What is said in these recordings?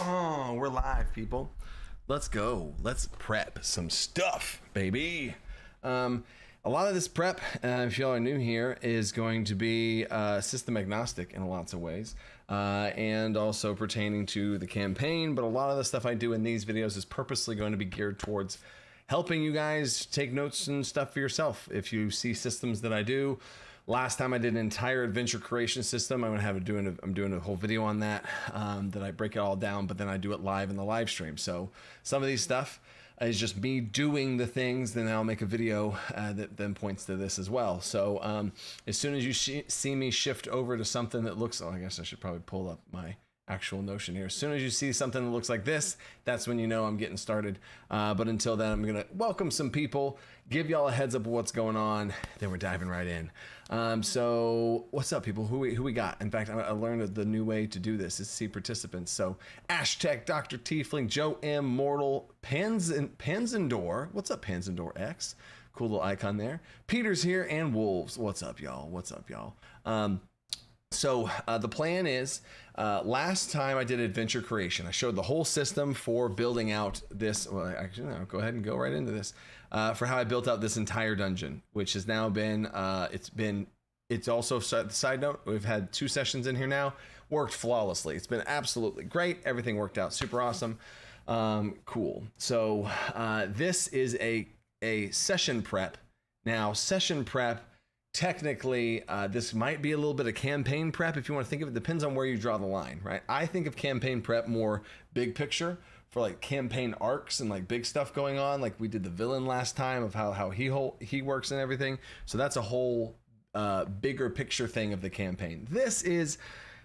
Oh, we're live, people. Let's go. Let's prep some stuff, baby. A lot of this prep, if y'all are new here, is going to be system agnostic in lots of ways, and also pertaining to the campaign. But a lot of the stuff I do in these videos is purposely going to be geared towards helping you guys take notes and stuff for yourself. If you see systems that I do, last time I did an entire adventure creation system. I'm doing a whole video on that, that I break it all down, but then I do it live in the live stream. So some of these stuff is just me doing the things, then I'll make a video that then points to this as well. So as soon as you see me shift over to something that looks, I guess I should probably pull up my actual Notion here. As soon as you see something that looks like this, that's when you know I'm getting started. But until then, I'm gonna welcome some people, give y'all a heads up of what's going on, then we're diving right in. So what's up, people? Who we got? In fact, I learned the new way to do this is see participants. So Ashtech, Dr. Tiefling, Joe M, Mortal, Panzendor. What's up, Panzendor X? Cool little icon there. Peter's here, and Wolves. What's up, y'all? What's up, y'all? So the plan is, last time I did adventure creation, I showed the whole system for building out this. Well, actually, no, go ahead and go right into this, for how I built out this entire dungeon, which has now been, it's also, side note, we've had 2 sessions in here now, worked flawlessly. It's been absolutely great. Everything worked out super awesome. Cool. So this is a session prep. Now, session prep, technically, this might be a little bit of campaign prep if you want to think of it. Depends on where you draw the line, right? I think of campaign prep more big picture for like campaign arcs and like big stuff going on. Like we did the villain last time of how he works and everything. So that's a whole bigger picture thing of the campaign. This is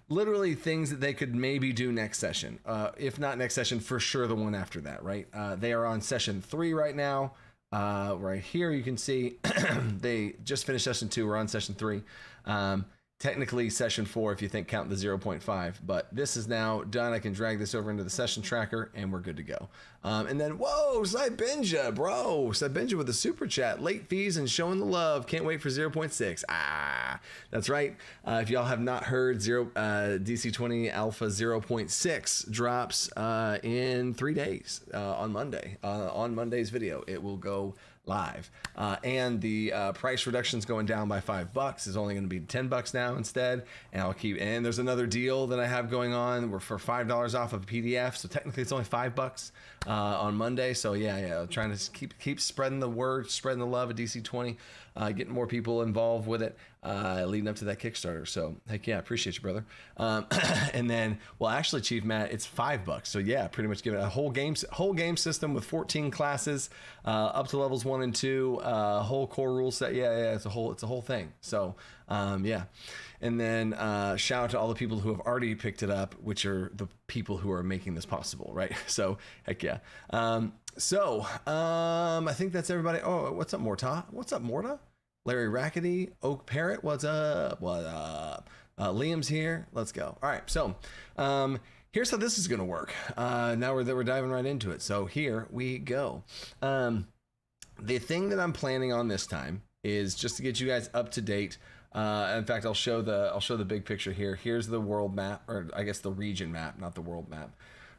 literally things that they could maybe do next session. If not next session, for sure the one after that, right? They are on session 3 right now. Right here you can see they just finished session 2. We're on session 3. Technically session 4 if you think count the 0.5, but this is now done. I can drag this over into the session tracker and we're good to go. And then, whoa, Cybenja, bro. Cybenja with the super chat, late fees and showing the love. Can't wait for 0.6. That's right. If y'all have not heard, DC20 Alpha 0.6 drops in 3 days on Monday. On Monday's video, it will go live, and the price reduction is going down by $5. It's only going to be $10 now instead, and I'll keep. And there's another deal that I have going on. We're for $5 off of a PDF, so technically it's only $5 on Monday. So yeah, trying to keep spreading the word, spreading the love of DC20, getting more people involved with it, leading up to that Kickstarter. So heck yeah, appreciate you, brother. And then, well, actually, Chief Matt, it's $5. So yeah, pretty much give it a whole game system with 14 classes, up to levels 1 and 2, whole core rule set. Yeah, it's a whole thing. So yeah. And then shout out to all the people who have already picked it up, which are the people who are making this possible, right? So heck yeah. I think that's everybody. Oh, what's up, Morta? What's up, Morta? Larry Rackety, Oak Parrot, what's up? What up? Liam's here. Let's go. All right, so here's how this is going to work. Now we're diving right into it. So here we go. The thing that I'm planning on this time is just to get you guys up to date. In fact, I'll show the big picture here. Here's the world map, or I guess the region map, not the world map.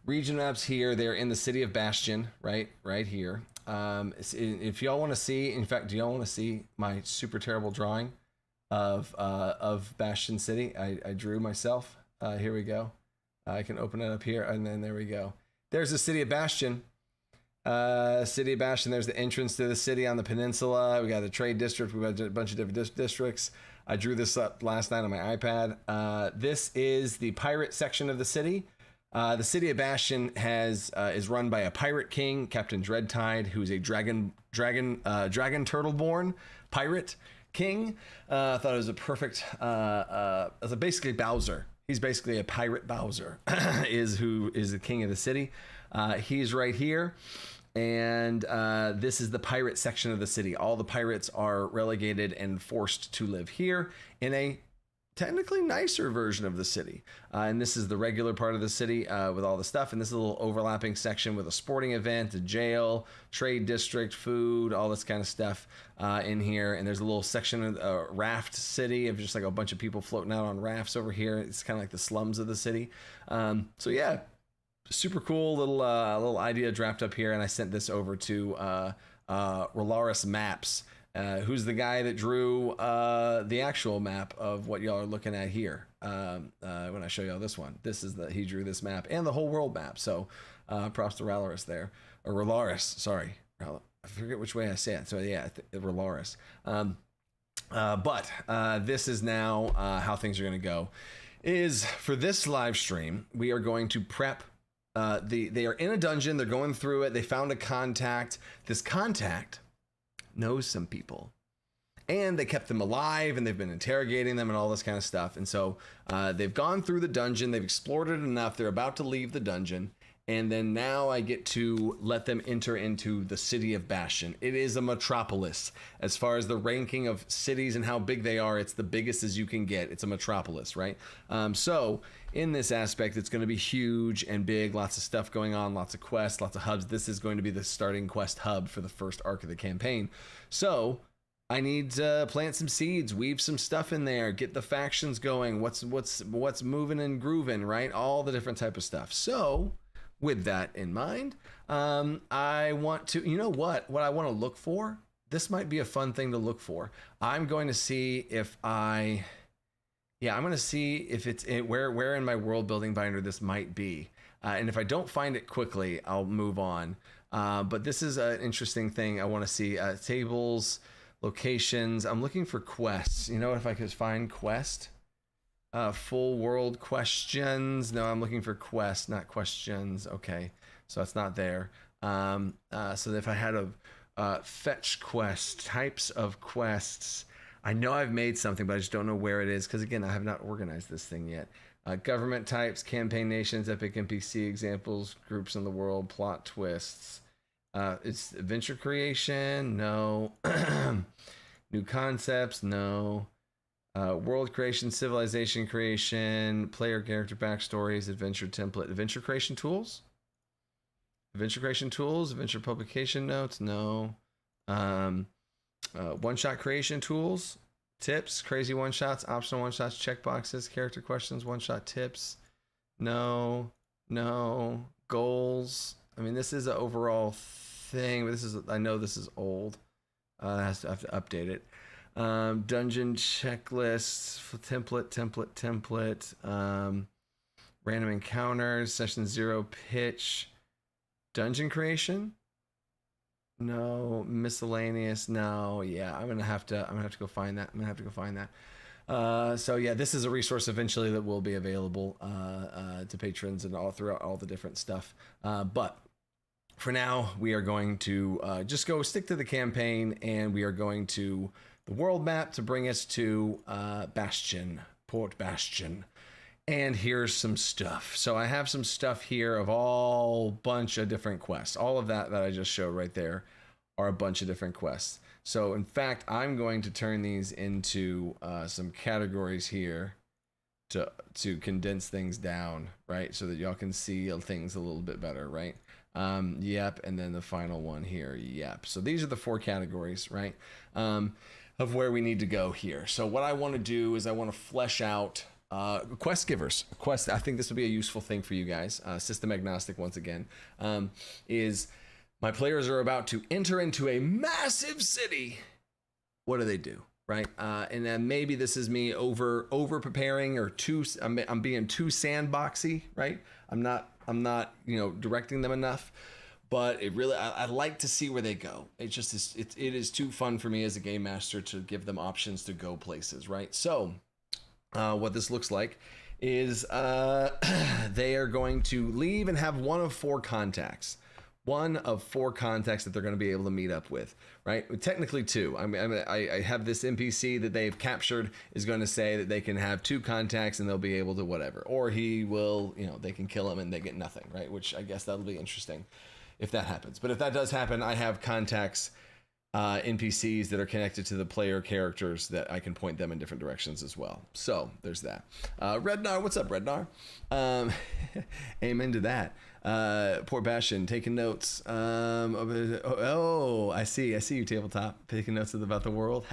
Region maps here. They're in the city of Bastion, right here. If y'all want to see, in fact, do y'all want to see my super terrible drawing of Bastion City? I drew myself. Here we go. I can open it up here, and then there we go. There's the city of Bastion. City of Bastion. There's the entrance to the city on the peninsula. We got the trade district. We got a bunch of different districts. I drew this up last night on my iPad. This is the pirate section of the city. The city of Bastion is run by a pirate king, Captain Dreadtide, who's a dragon turtle-born pirate king. I thought it was a perfect, as basically Bowser. He's basically a pirate Bowser, is the king of the city. He's right here. And this is the pirate section of the city. All the pirates are relegated and forced to live here in a technically nicer version of the city. And this is the regular part of the city with all the stuff. And this is a little overlapping section with a sporting event, a jail, trade district, food, all this kind of stuff in here. And there's a little section of raft city of just like a bunch of people floating out on rafts over here. It's kind of like the slums of the city. So yeah, super cool little idea draft up here, and I sent this over to Rolaris Maps, who's the guy that drew the actual map of what y'all are looking at here. When I show y'all this one, he drew this map and the whole world map. So props to Rolaris there, or Rolaris. Sorry, I forget which way I say it. So yeah, Rolaris. But this is now how things are going to go. Is for this live stream, we are going to prep. They are in a dungeon. They're going through it. They found a contact. This contact knows some people, and they kept them alive, and they've been interrogating them and all this kind of stuff. And so they've gone through the dungeon. They've explored it enough. They're about to leave the dungeon. And then now I get to let them enter into the city of Bastion. It is a metropolis. As far as the ranking of cities and how big they are, it's the biggest as you can get. It's a metropolis, right? So in this aspect, it's going to be huge and big. Lots of stuff going on, lots of quests, lots of hubs. This is going to be the starting quest hub for the first arc of the campaign. So I need to plant some seeds, weave some stuff in there, get the factions going. What's moving and grooving, right? All the different type of stuff. So with that in mind, I want to, you know what I want to look for? This might be a fun thing to look for. I'm going to see if I'm going to see if it's where in my world building binder this might be. And if I don't find it quickly, I'll move on. But this is an interesting thing I want to see. Tables, locations. I'm looking for quests. You know, if I could find quest. Full world questions. No, I'm looking for quests, not questions. Okay, so it's not there. So if I had a fetch quest, types of quests, I know I've made something, but I just don't know where it is because again, I have not organized this thing yet. Government types, campaign nations, epic NPC examples, groups in the world, plot twists. It's adventure creation. No. New concepts. No. World creation, civilization creation, player character backstories, adventure template, adventure creation tools, adventure publication notes, no. One-shot creation tools, tips, crazy one-shots, optional one-shots, checkboxes, character questions, one-shot tips, no. Goals. I mean, this is an overall thing, but I know this is old. I have to update it. Dungeon checklists, template, random encounters, session 0 pitch, dungeon creation. No, miscellaneous. No, yeah, I'm gonna have to go find that. So yeah, this is a resource eventually that will be available to patrons and all throughout all the different stuff. But for now, we are going to just go stick to the campaign, and we are going to the world map to bring us to Bastion, Port Bastion. And here's some stuff. So I have some stuff here of all bunch of different quests. All of that I just showed right there are a bunch of different quests. So in fact, I'm going to turn these into some categories here to condense things down, right? So that y'all can see things a little bit better, right? Yep, and then the final one here, yep. So these are the 4 categories, right? Of where we need to go here. So what I want to do is I want to flesh out quest givers. I think this would be a useful thing for you guys. System agnostic once again. Is my players are about to enter into a massive city. What do? Right? And then maybe this is me over preparing or I'm being too sandboxy, right? I'm not directing them enough. But it really, I like to see where they go. It just is, it is too fun for me as a game master to give them options to go places, right? So, what this looks like is they are going to leave and have one of 4 contacts. One of 4 contacts that they're going to be able to meet up with, right? Technically 2. I have this NPC that they've captured is going to say that they can have 2 contacts and they'll be able to whatever. Or he will, they can kill him and they get nothing, right? Which I guess that'll be interesting if that happens. But if that does happen, I have contacts NPCs that are connected to the player characters that I can point them in different directions as well. So there's that. Rednar, what's up, Rednar? Amen to that. Poor Bastion taking notes. I see you, tabletop, taking notes about the world.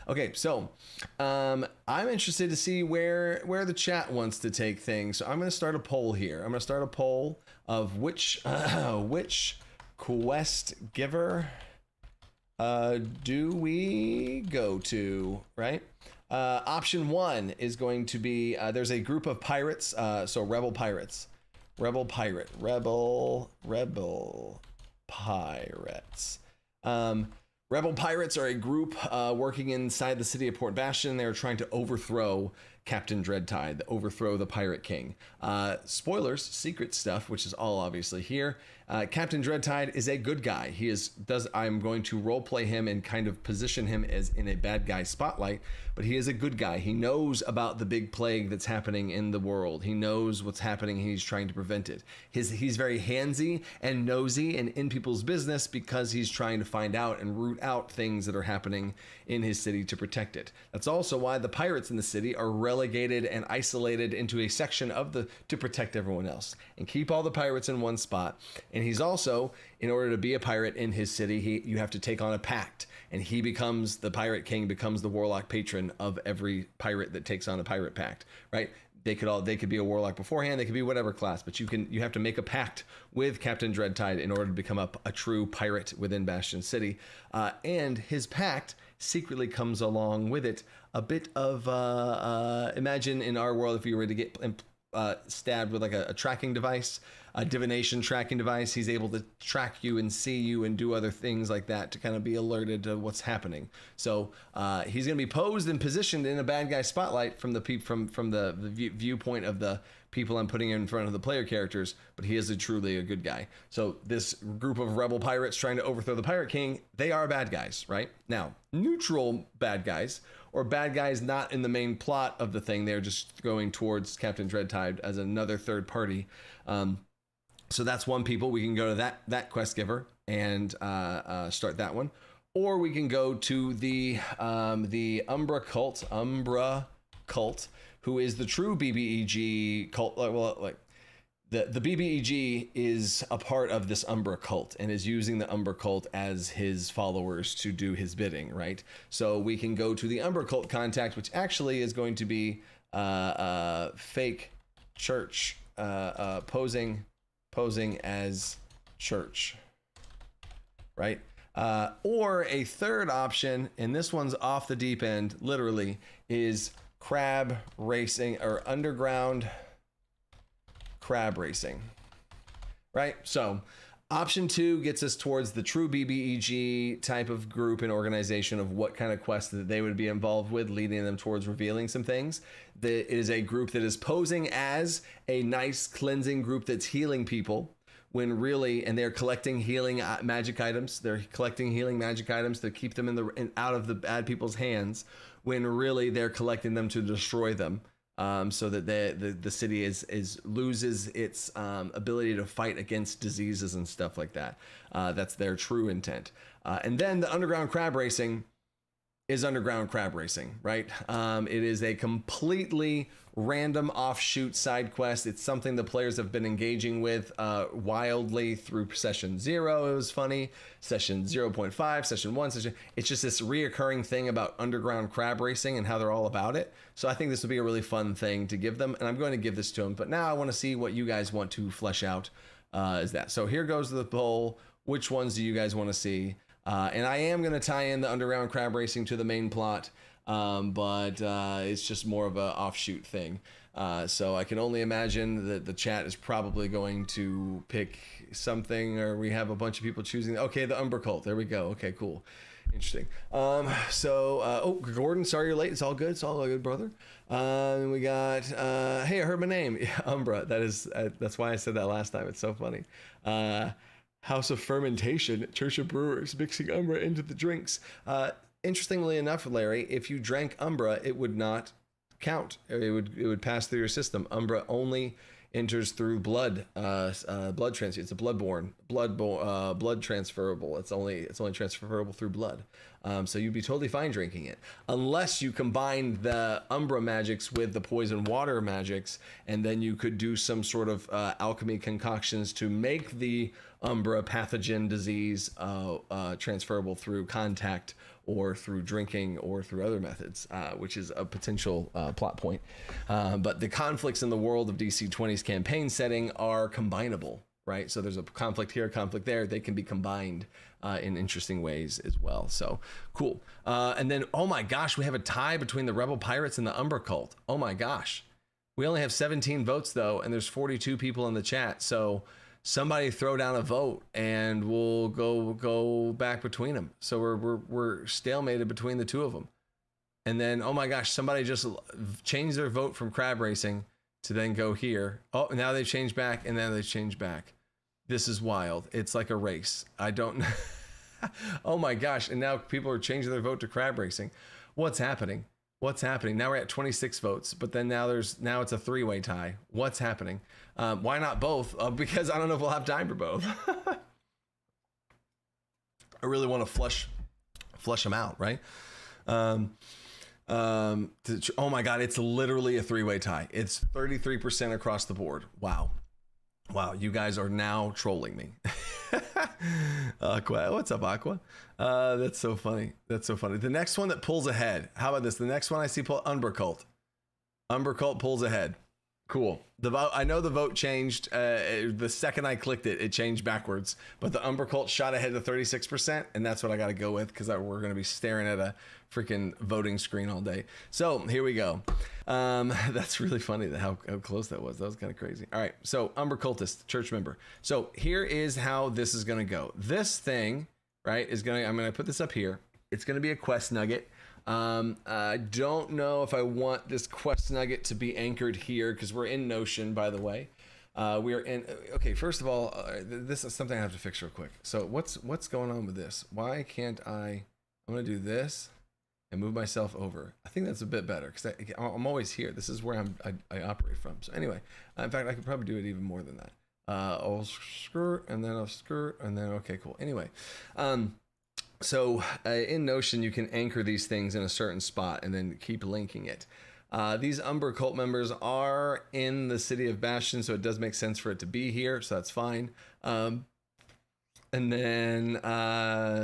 Okay, so I'm interested to see where the chat wants to take things. So I'm going to start a poll here. I'm going to start a poll of which quest giver do we go to, right? Option 1 is going to be there's a group of pirates, so rebel pirates. Rebel pirates. Rebel pirates are a group working inside the city of Port Bastion. They're trying to overthrow Captain Dreadtide, overthrow the Pirate King. Spoilers, secret stuff, which is all obviously here. Captain Dreadtide is a good guy. I'm going to roleplay him and kind of position him as in a bad guy spotlight, but he is a good guy. He knows about the big plague that's happening in the world. He knows what's happening and he's trying to prevent it. He's very handsy and nosy and in people's business because he's trying to find out and root out things that are happening in his city to protect it. That's also why the pirates in the city are relegated and isolated into a section to protect everyone else and keep all the pirates in one spot. And he's also, in order to be a pirate in his city, you have to take on a pact, and the Pirate King becomes the warlock patron of every pirate that takes on a pirate pact, right? They could be a warlock beforehand, they could be whatever class, but you have to make a pact with Captain Dreadtide in order to become a true pirate within Bastion City. And his pact secretly comes along with it a bit of imagine in our world if you were to get stabbed with like a tracking device, a divination tracking device. He's able to track you and see you and do other things like that to kind of be alerted to what's happening. So he's going to be posed and positioned in a bad guy spotlight from the viewpoint of the people I'm putting in front of the player characters, but he is truly a good guy. So this group of rebel pirates trying to overthrow the Pirate King, they are bad guys, right? Now, neutral bad guys, or bad guys not in the main plot of the thing, they're just going towards Captain Dreadtide as another third party. So that's one people. We can go to that quest giver and start that one. Or we can go to the Umbra cult, who is the true BBEG cult. The BBEG is a part of this Umbra cult and is using the Umbra cult as his followers to do his bidding, right? So we can go to the Umbra cult contact, which actually is going to be fake church, posing as church, right? Or a third option, and this one's off the deep end, literally, is crab racing or underground crab racing, right? So option 2 gets us towards the true BBEG type of group and organization of what kind of quest that they would be involved with, leading them towards revealing some things. It is a group that is posing as a nice cleansing group that's healing people when really, and they're collecting healing magic items. They're collecting healing magic items to keep them out of the bad people's hands, when really they're collecting them to destroy them. So that the city loses its ability to fight against diseases and stuff like that. That's their true intent. And then the underground crab racing is underground crab racing, right? It is a completely random offshoot side quest. It's something the players have been engaging with wildly through session 0. It was funny. Session 0.5, session 1, it's just this reoccurring thing about underground crab racing and how they're all about it. So I think this would be a really fun thing to give them, and I'm going to give this to them. But now I want to see what you guys want to flesh out. Is that so? Here goes the poll. Which ones do you guys want to see? And I am going to tie in the underground crab racing to the main plot, but it's just more of an offshoot thing. So I can only imagine that the chat is probably going to pick something, or we have a bunch of people choosing. Okay, the Umber Cult. There we go. Okay, cool. Interesting. Gordon, sorry you're late. It's all good. It's all good, brother. We got, hey, I heard my name. Yeah, Umbra. That's why I said that last time. It's so funny. House of Fermentation, Church of Brewers, mixing Umbra into the drinks. Interestingly enough, Larry, if you drank Umbra, it would not count. It would pass through your system. Umbra only enters through blood transfusion. It's a blood transferable. It's only transferable through blood. So you'd be totally fine drinking it, unless you combine the Umbra magics with the poison water magics, and then you could do some sort of alchemy concoctions to make the Umbra pathogen disease transferable through contact or through drinking or through other methods, which is a potential plot point. But the conflicts in the world of DC20's campaign setting are combinable, right? So there's a conflict here, a conflict there. They can be combined in interesting ways as well. So cool. And then, oh my gosh, we have a tie between the Rebel Pirates and the Umbra Cult. Oh my gosh. We only have 17 votes though, and there's 42 people in the chat. So somebody throw down a vote and we'll go back between them. So we're stalemated between the two of them. And then, oh my gosh, somebody just changed their vote from crab racing to then go here. Oh, now they've changed back, and then they've changed back. This is wild. It's like a race. I don't know. Oh my gosh. And now people are changing their vote to crab racing. What's happening? What's happening? Now we're at 26 votes, but then now it's a three-way tie. What's happening? Why not both? Because I don't know if we'll have time for both. I really want to flush them out, right? Oh my God, it's literally a three-way tie. It's 33% across the board. Wow, you guys are now trolling me. Aqua, what's up, Aqua? That's so funny. The next one that pulls ahead. How about this? The next one I see pull Umbra Cult. Umbra Cult pulls ahead. Cool. The vote, I know the vote changed. The second I clicked it, it changed backwards. But the Umbra Cult shot ahead to 36%, and that's what I got to go with because we're going to be staring at a freaking voting screen all day. So here we go. That's really funny how close that was. That was kind of crazy. All right. So Umbra Cultist, church member. So here is how this is going to go. This thing, right, I'm going to put this up here. It's going to be a quest nugget. I don't know if I want this quest nugget to be anchored here because we're in Notion, by the way. Okay, first of all, this is something I have to fix real quick. So what's going on with this? Why can't I'm going to do this and move myself over. I think that's a bit better because I'm always here. This is where I operate from. So anyway, in fact, I could probably do it even more than that. I'll skirt and then I'll skirt and then, okay, cool. Anyway, so in Notion, you can anchor these things in a certain spot and then keep linking it. These Umbra cult members are in the city of Bastion, so it does make sense for it to be here, so that's fine. And then,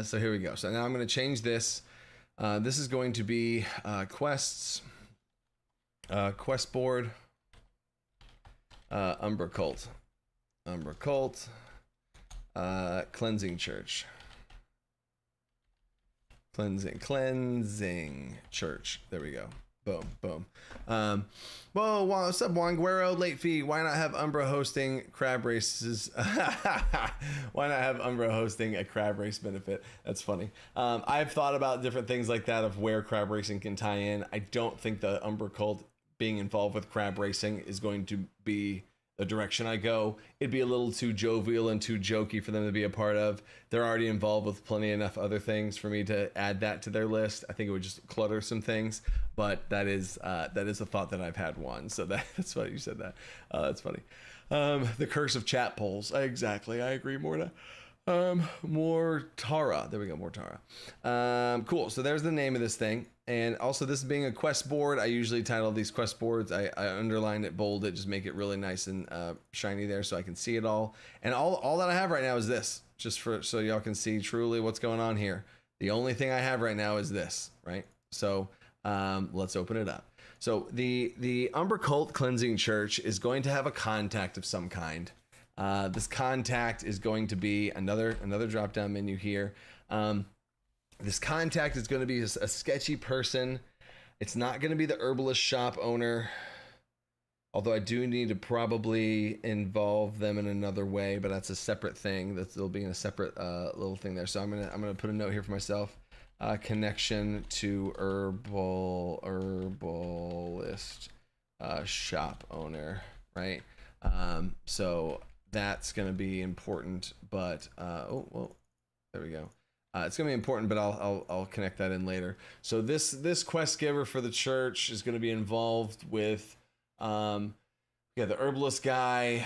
so here we go. So now I'm going to change this. This is going to be quests, quest board, Umbra cult, cleansing church. Cleansing church. There we go. Boom, boom. Whoa, what's up, Wanguero? Late fee. Why not have Umbra hosting crab races? Why not have Umbra hosting a crab race benefit? That's funny. I've thought about different things like that of where crab racing can tie in. I don't think the Umbra cult being involved with crab racing is going to be the direction I go. It'd be a little too jovial and too jokey for them to be a part of. They're already involved with plenty enough other things for me to add that to their list. I think it would just clutter some things, but that is a thought that I've had one. So that's why you said that. That's funny. The curse of chat polls. Exactly. I agree, Morta. Mortara. There we go, Mortara. Cool. So there's the name of this thing. And also, this being a quest board, I usually title these quest boards. I underline it, bold it, just make it really nice and shiny there so I can see it all. And all that I have right now is this, just so y'all can see truly what's going on here. The only thing I have right now is this, right? So let's open it up. So the Umbra Cult Cleansing Church is going to have a contact of some kind. This contact is going to be another drop-down menu here. This contact is going to be a sketchy person. It's not going to be the herbalist shop owner, although I do need to probably involve them in another way, but that's a separate thing. They'll be in a separate little thing there. So I'm gonna put a note here for myself. Connection to herbalist shop owner, right? So that's going to be important, but there we go. It's going to be important, but I'll connect that in later. So this quest giver for the church is going to be involved with Yeah, the herbalist guy.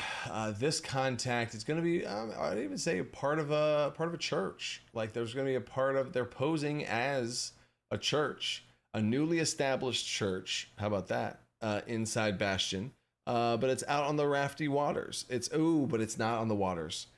This contact is going to be, I'd even say, a part of a church. Like there's going to be a part of, they're posing as a church, a newly established church. How about that? Inside Bastion, but it's out on the rafty waters. But it's not on the waters.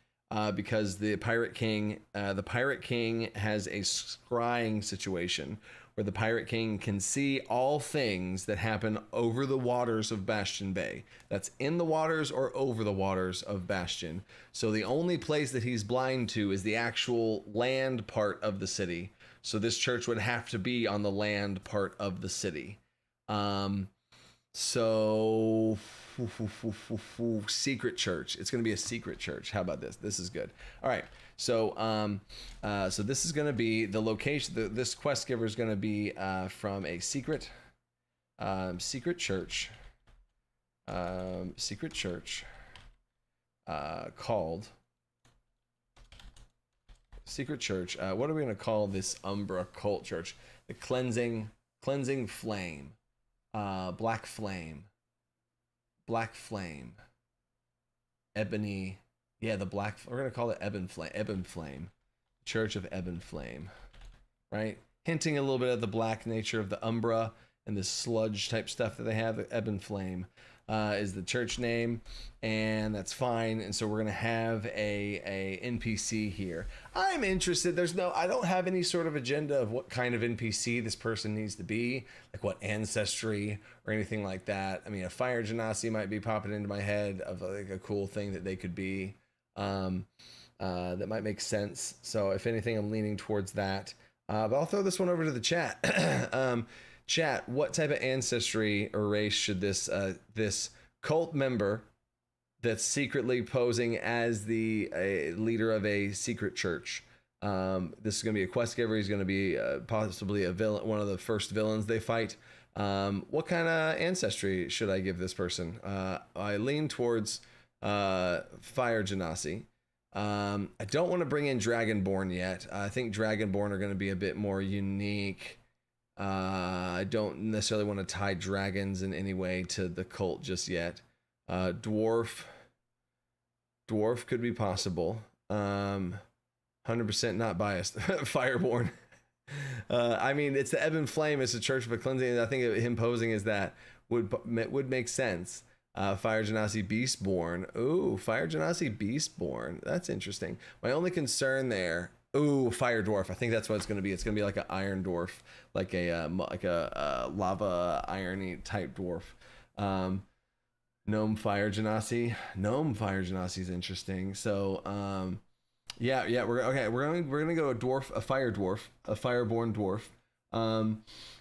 Because the Pirate King has a scrying situation where the Pirate King can see all things that happen over the waters of Bastion Bay. That's in the waters or over the waters of Bastion. So the only place that he's blind to is the actual land part of the city. So this church would have to be on the land part of the city. So secret church. It's going to be a secret church. How about this? This is good. All right. So so this is going to be the location. This quest giver is going to be from a secret church. Secret church called secret church. What are we going to call this Umbra cult church? The cleansing flame. Black flame, ebony. Yeah, the black. We're gonna call it Ebon Flame, Church of Ebon Flame, right? Hinting a little bit at the black nature of the Umbra and the sludge type stuff that they have. The Ebon Flame is the church name, and that's fine. And so we're gonna have a NPC here. I'm interested. I don't have any sort of agenda of what kind of NPC this person needs to be, like what ancestry or anything like that. I mean, a fire genasi might be popping into my head of like a cool thing that they could be. That might make sense. So if anything, I'm leaning towards that. But I'll throw this one over to the chat. Chat, what type of ancestry or race should this cult member that's secretly posing as the leader of a secret church? This is going to be a quest giver. He's going to be possibly a villain, one of the first villains they fight. What kind of ancestry should I give this person? I lean towards Fire Genasi. I don't want to bring in Dragonborn yet. I think Dragonborn are going to be a bit more unique. I don't necessarily want to tie dragons in any way to the cult just yet. Dwarf could be possible. 100% not biased. Fireborn. I mean, it's the Ebon Flame. It's a church of a cleansing. I think him posing as that would make sense. Fire Genasi Beastborn. Ooh, Fire Genasi Beastborn. That's interesting. My only concern there. Ooh, Fire Dwarf. I think that's what it's going to be. It's going to be like an Iron Dwarf, like a lava irony type dwarf. Gnome Fire Genasi. Gnome Fire Genasi is interesting. So yeah, we're gonna go a fire dwarf, a fireborn dwarf.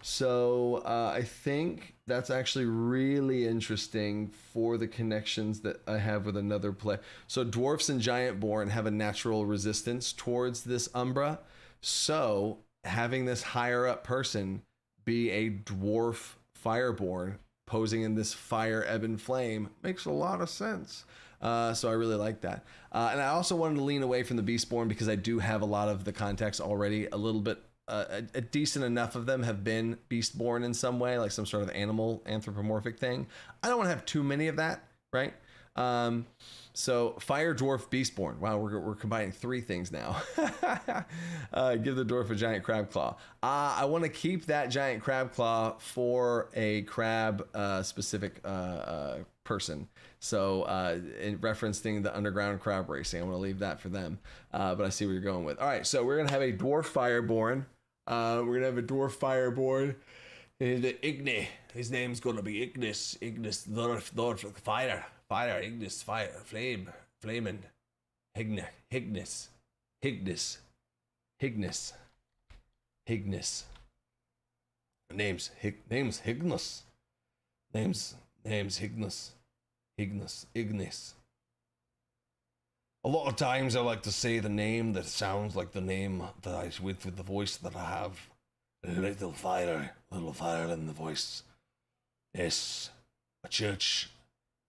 So I think that's actually really interesting for the connections that I have with another play. So dwarfs and giantborn have a natural resistance towards this Umbra. So having this higher up person be a dwarf fireborn posing in this fire Ebon Flame makes a lot of sense. So I really like that. And I also wanted to lean away from the Beastborn because I do have a lot of the context already. A little bit, a decent enough of them have been Beastborn in some way, like some sort of animal anthropomorphic thing. I don't want to have too many of that, right? So Fire Dwarf Beastborn. Wow, we're combining three things now. Give the dwarf a giant crab claw. I want to keep that giant crab claw for a crab specific person. So in referencing the underground crab racing, I want to leave that for them. But I see where you're going with. All right, so we're gonna have a dwarf fireborn. We're gonna have a dwarf fireborn. Igni. His name's gonna be Ignis. Ignis, Lord of Fire. Fire, Ignis, fire, flame, flamin', Hignis. Name's Hignis. Name's Hignis. Ignis. A lot of times I like to say the name that sounds like the name that I with the voice that I have. Little fire in the voice. Yes, a church.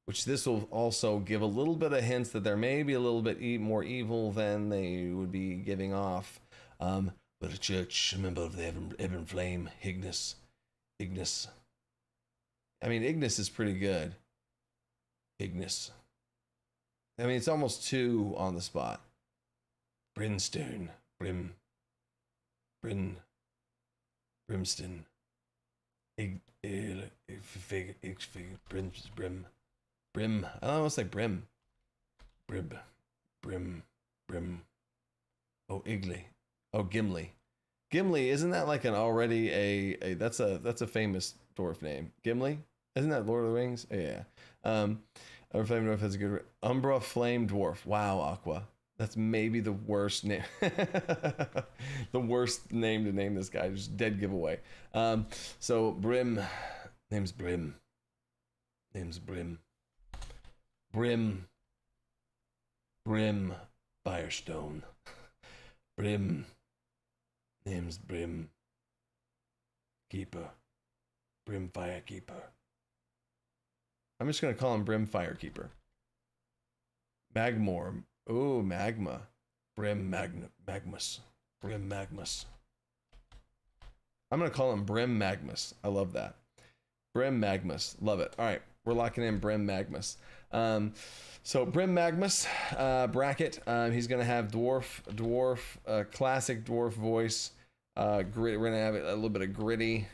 Which this will also give a little bit of hints that there may be a little bit more evil than they would be giving off. But a church, a member of the Ebon Flame, Ignis. I mean, Ignis is pretty good. Ignis. I mean, it's almost 2 on the spot. Brimstone. Brimstone. Brim. I almost like brim. Brim. Oh, Igly. Oh, Gimli. Gimli, isn't that like an already a that's a famous dwarf name? Gimli? Isn't that Lord of the Rings? Oh, yeah. Umbra Flame Dwarf has a good Umbra Flame Dwarf. Wow, Aqua. That's maybe the worst name. The worst name to name this guy. Just dead giveaway. So Brim. Name's Brim. Brim Firestone. Brim. Name's Brim. Keeper. Brim Firekeeper. I'm just gonna call him Brim Firekeeper. Magmore. Ooh, Magma. Magmus. Brim Magmus. I'm gonna call him Brim Magmus. I love that. Brim Magmus. Love it. All right, we're locking in Brim Magmus. So Brim Magmus, bracket. He's gonna have dwarf, classic dwarf voice. We're gonna have a little bit of gritty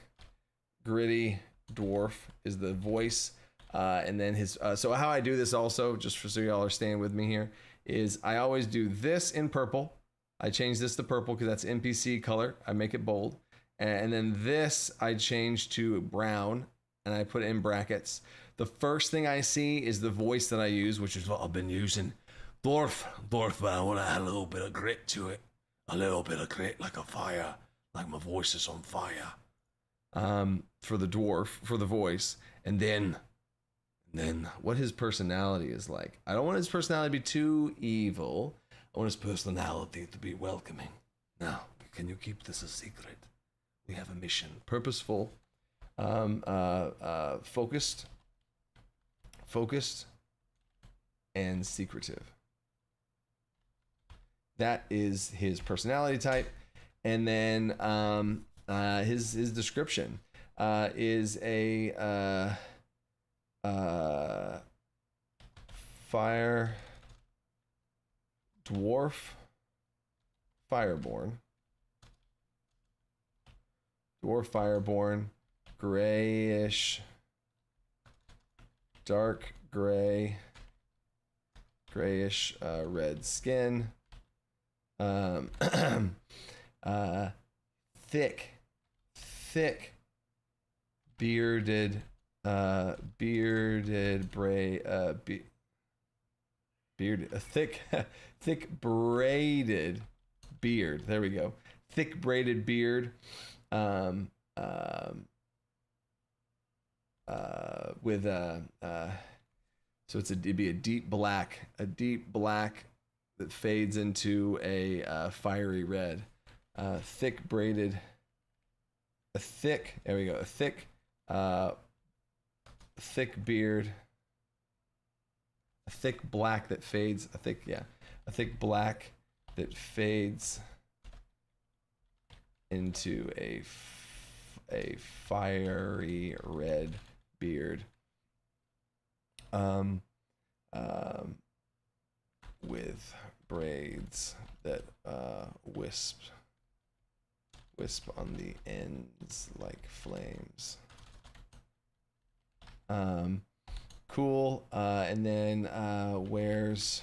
dwarf is the voice. And then his, so how I do this also, just for so y'all are staying with me here, is I always do this in purple. I change this to purple because that's NPC color. I make it bold. And then this I change to brown and I put it in brackets. The first thing I see is the voice that I use, which is what I've been using. Dwarf, but I want to add a little bit of grit to it. A little bit of grit, like a fire, like my voice is on fire. For the dwarf, for the voice. And then what his personality is like. I don't want his personality to be too evil. I want his personality to be welcoming. Now, can you keep this a secret? We have a mission. Purposeful, focused, and secretive. That is his personality type. And then his description is a fire dwarf fireborn, grayish, dark grayish red skin, thick bearded thick braided beard. There we go. Thick braided beard. With so it'd be a deep black that fades into a fiery red. Thick braided. There we go. Thick beard, a thick black that fades, a thick black that fades into a fiery red beard, with braids that wisp on the ends like flames. Cool. And then wears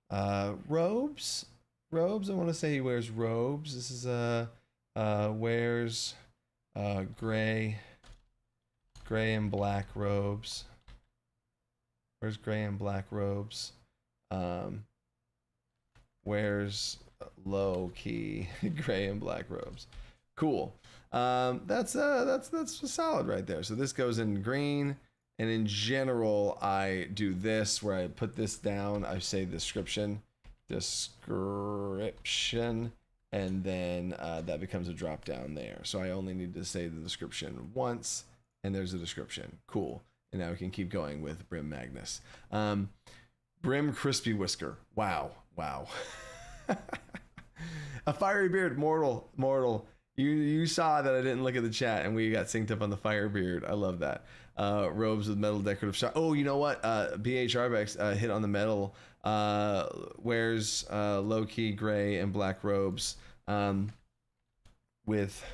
robes. I want to say he wears robes. This is wears gray and black robes. Wears gray and black robes. Wears low key gray and black robes. Cool. That's solid right there. So this goes in green, and in general, I do this where I put this down. I say description, and then that becomes a drop down there. So I only need to say the description once, and there's a description. Cool. And now we can keep going with Brim Magnus. Brim Crispy Whisker. Wow. A fiery beard, mortal. You saw that I didn't look at the chat and we got synced up on the Firebeard. I love that. robes with metal decorative shop. Oh, you know what? BH Arbex hit on the metal. Wears low-key gray and black robes with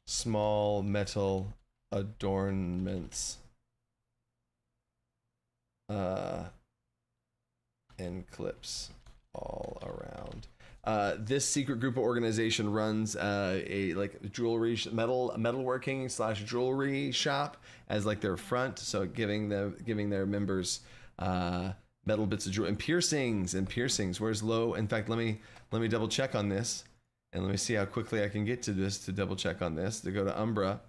small metal adornments and clips all around. This secret group of organization runs a like jewelry metalworking / jewelry shop as like their front, so giving their members metal bits of jewelry and piercings. Where's low? In fact, let me double check on this, and let me see how quickly I can get to this to double check on this. To go to Umbra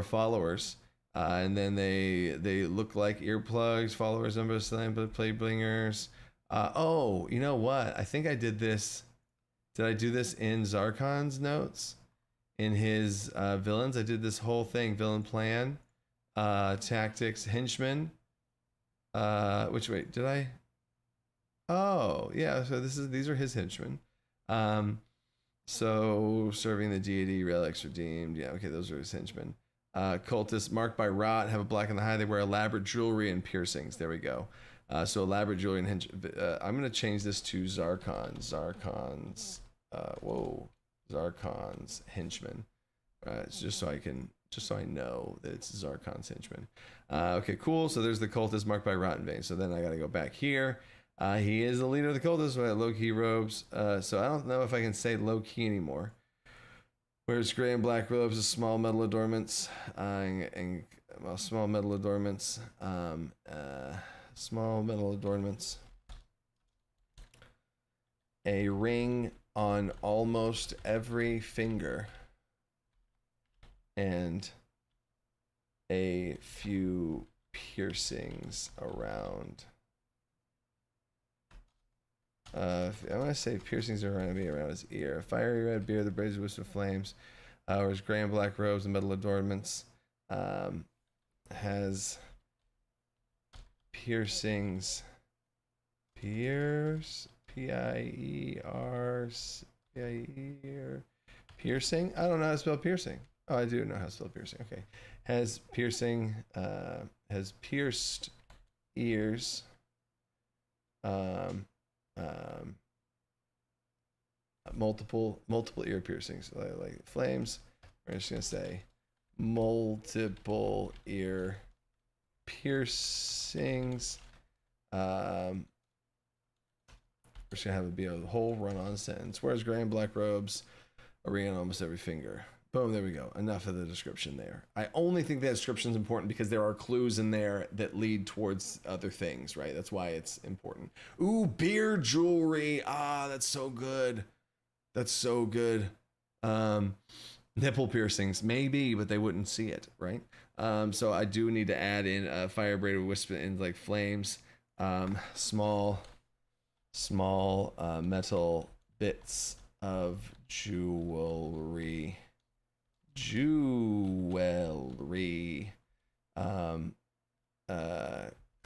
followers, and then they look like earplugs. Followers, Umbra slam, play blingers. Oh, you know what? I think I did this. Did I do this in Zarkon's notes? In his villains, I did this whole thing: villain plan, tactics, henchmen. Wait, did I? Oh, yeah. So these are his henchmen. So serving the deity, relics redeemed. Yeah, okay, those are his henchmen. Cultists marked by rot, have a black in the eye. They wear elaborate jewelry and piercings. There we go. So elaborate jewelry and I'm gonna change this to Zarkon's henchmen. Just so I know that it's Zarkon's henchmen. Okay, cool. So there's the cultist marked by rotten veins. So then I gotta go back here. He is the leader of the cultists with low-key robes. So I don't know if I can say low-key anymore. Wears gray and black robes with small metal adornments. Small metal adornments. Small metal adornments. A ring on almost every finger. And a few piercings around. I want to say piercings are going to be around his ear. Fiery red beard, the brazen wisp of flames. Wears gray and black robes and metal adornments. Has piercings. Piercing? I don't know how to spell piercing. Oh, I do know how to spell piercing. Okay. Has piercing. Has pierced ears. Multiple ear piercings, like flames. We're just gonna say multiple ear piercings. We're just gonna have it be a whole run-on sentence. Wears gray and black robes, a ring on almost every finger. Boom, there we go. Enough of the description there. I only think that description is important because there are clues in there that lead towards other things, right? That's why it's important. Ooh, beard jewelry. Ah, that's so good. That's so good. Nipple piercings, maybe, but they wouldn't see it, right? So I do need to add in fire braided wisp and like flames. Small metal bits of jewelry.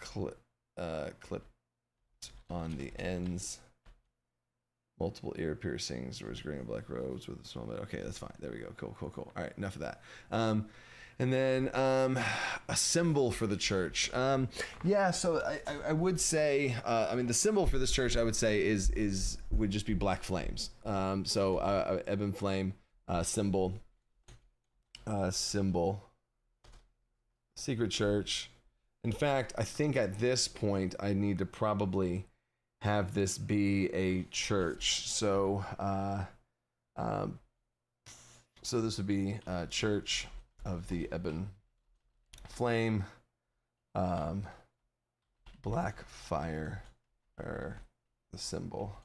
Clipped on the ends. Multiple ear piercings. Wears gray and black robes with a small bit. Okay, that's fine. There we go. Cool. All right, enough of that. And then a symbol for the church. Yeah, so I would say, I mean, the symbol for this church, I would say, would just be black flames. So ebon flame symbol. Secret church. In fact, I think at this point I need to probably have this be a church. So this would be Church of the Ebon Flame, black fire, or the symbol.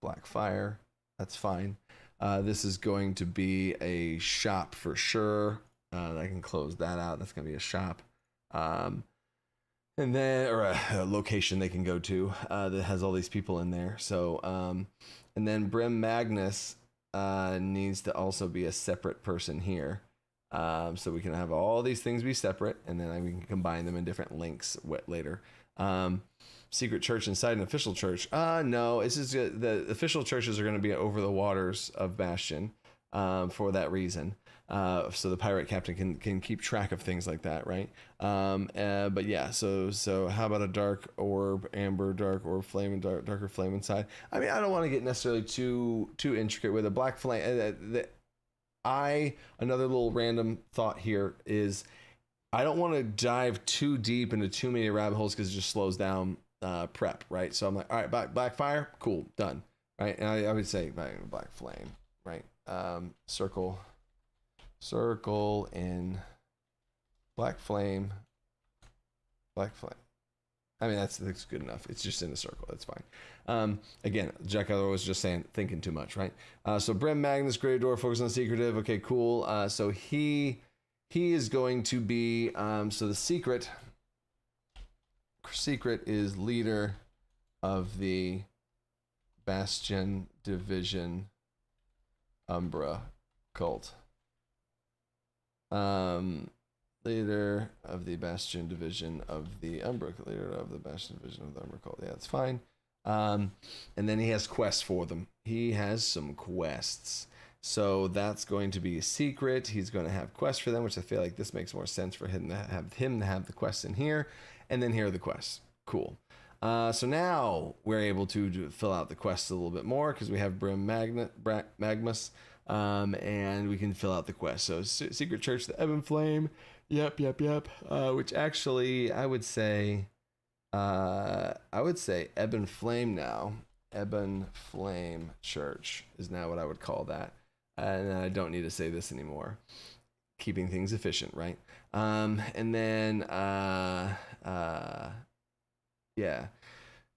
Black fire. That's fine. This is going to be a shop for sure. I can close that out. That's going to be a shop. And then, or a location they can go to that has all these people in there. So, and then Brim Magnus needs to also be a separate person here. So we can have all these things be separate, and then we can combine them in different links later. Secret church inside an official church. No, it's just the official churches are going to be over the waters of Bastion for that reason. so the pirate captain can keep track of things like that, right? But yeah, so how about a dark orb, amber, dark orb, flame, and darker flame inside? I mean, I don't want to get necessarily too intricate with a black flame. Another little random thought here is I don't want to dive too deep into too many rabbit holes because it just slows down prep, right? So I'm like, all right, black fire, cool, done, right? And I would say black flame, right? Circle in black flame. I mean, that's good enough. It's just in a circle. That's fine. Again, Jack Other was just saying, thinking too much, right? So Brim Magnus, Grave Door, focus on secretive. Okay, cool. So he is going to be, so the secret is leader of the Bastion Division Umbra cult. Leader of the Bastion Division of the Umbra, leader of the Bastion Division of the Umbra cult. Yeah, that's fine. And then he has quests for them. He has some quests. So that's going to be a secret. He's going to have quests for them, which I feel like this makes more sense for him to have the quests in here. And then here are the quests. Cool. So now we're able to fill out the quests a little bit more because we have Brim Magnus. And we can fill out the quest. So Secret Church, the Ebon Flame. Yep. Which actually I would say Ebon Flame now. Ebon Flame Church is now what I would call that. And I don't need to say this anymore. Keeping things efficient, right? And then yeah.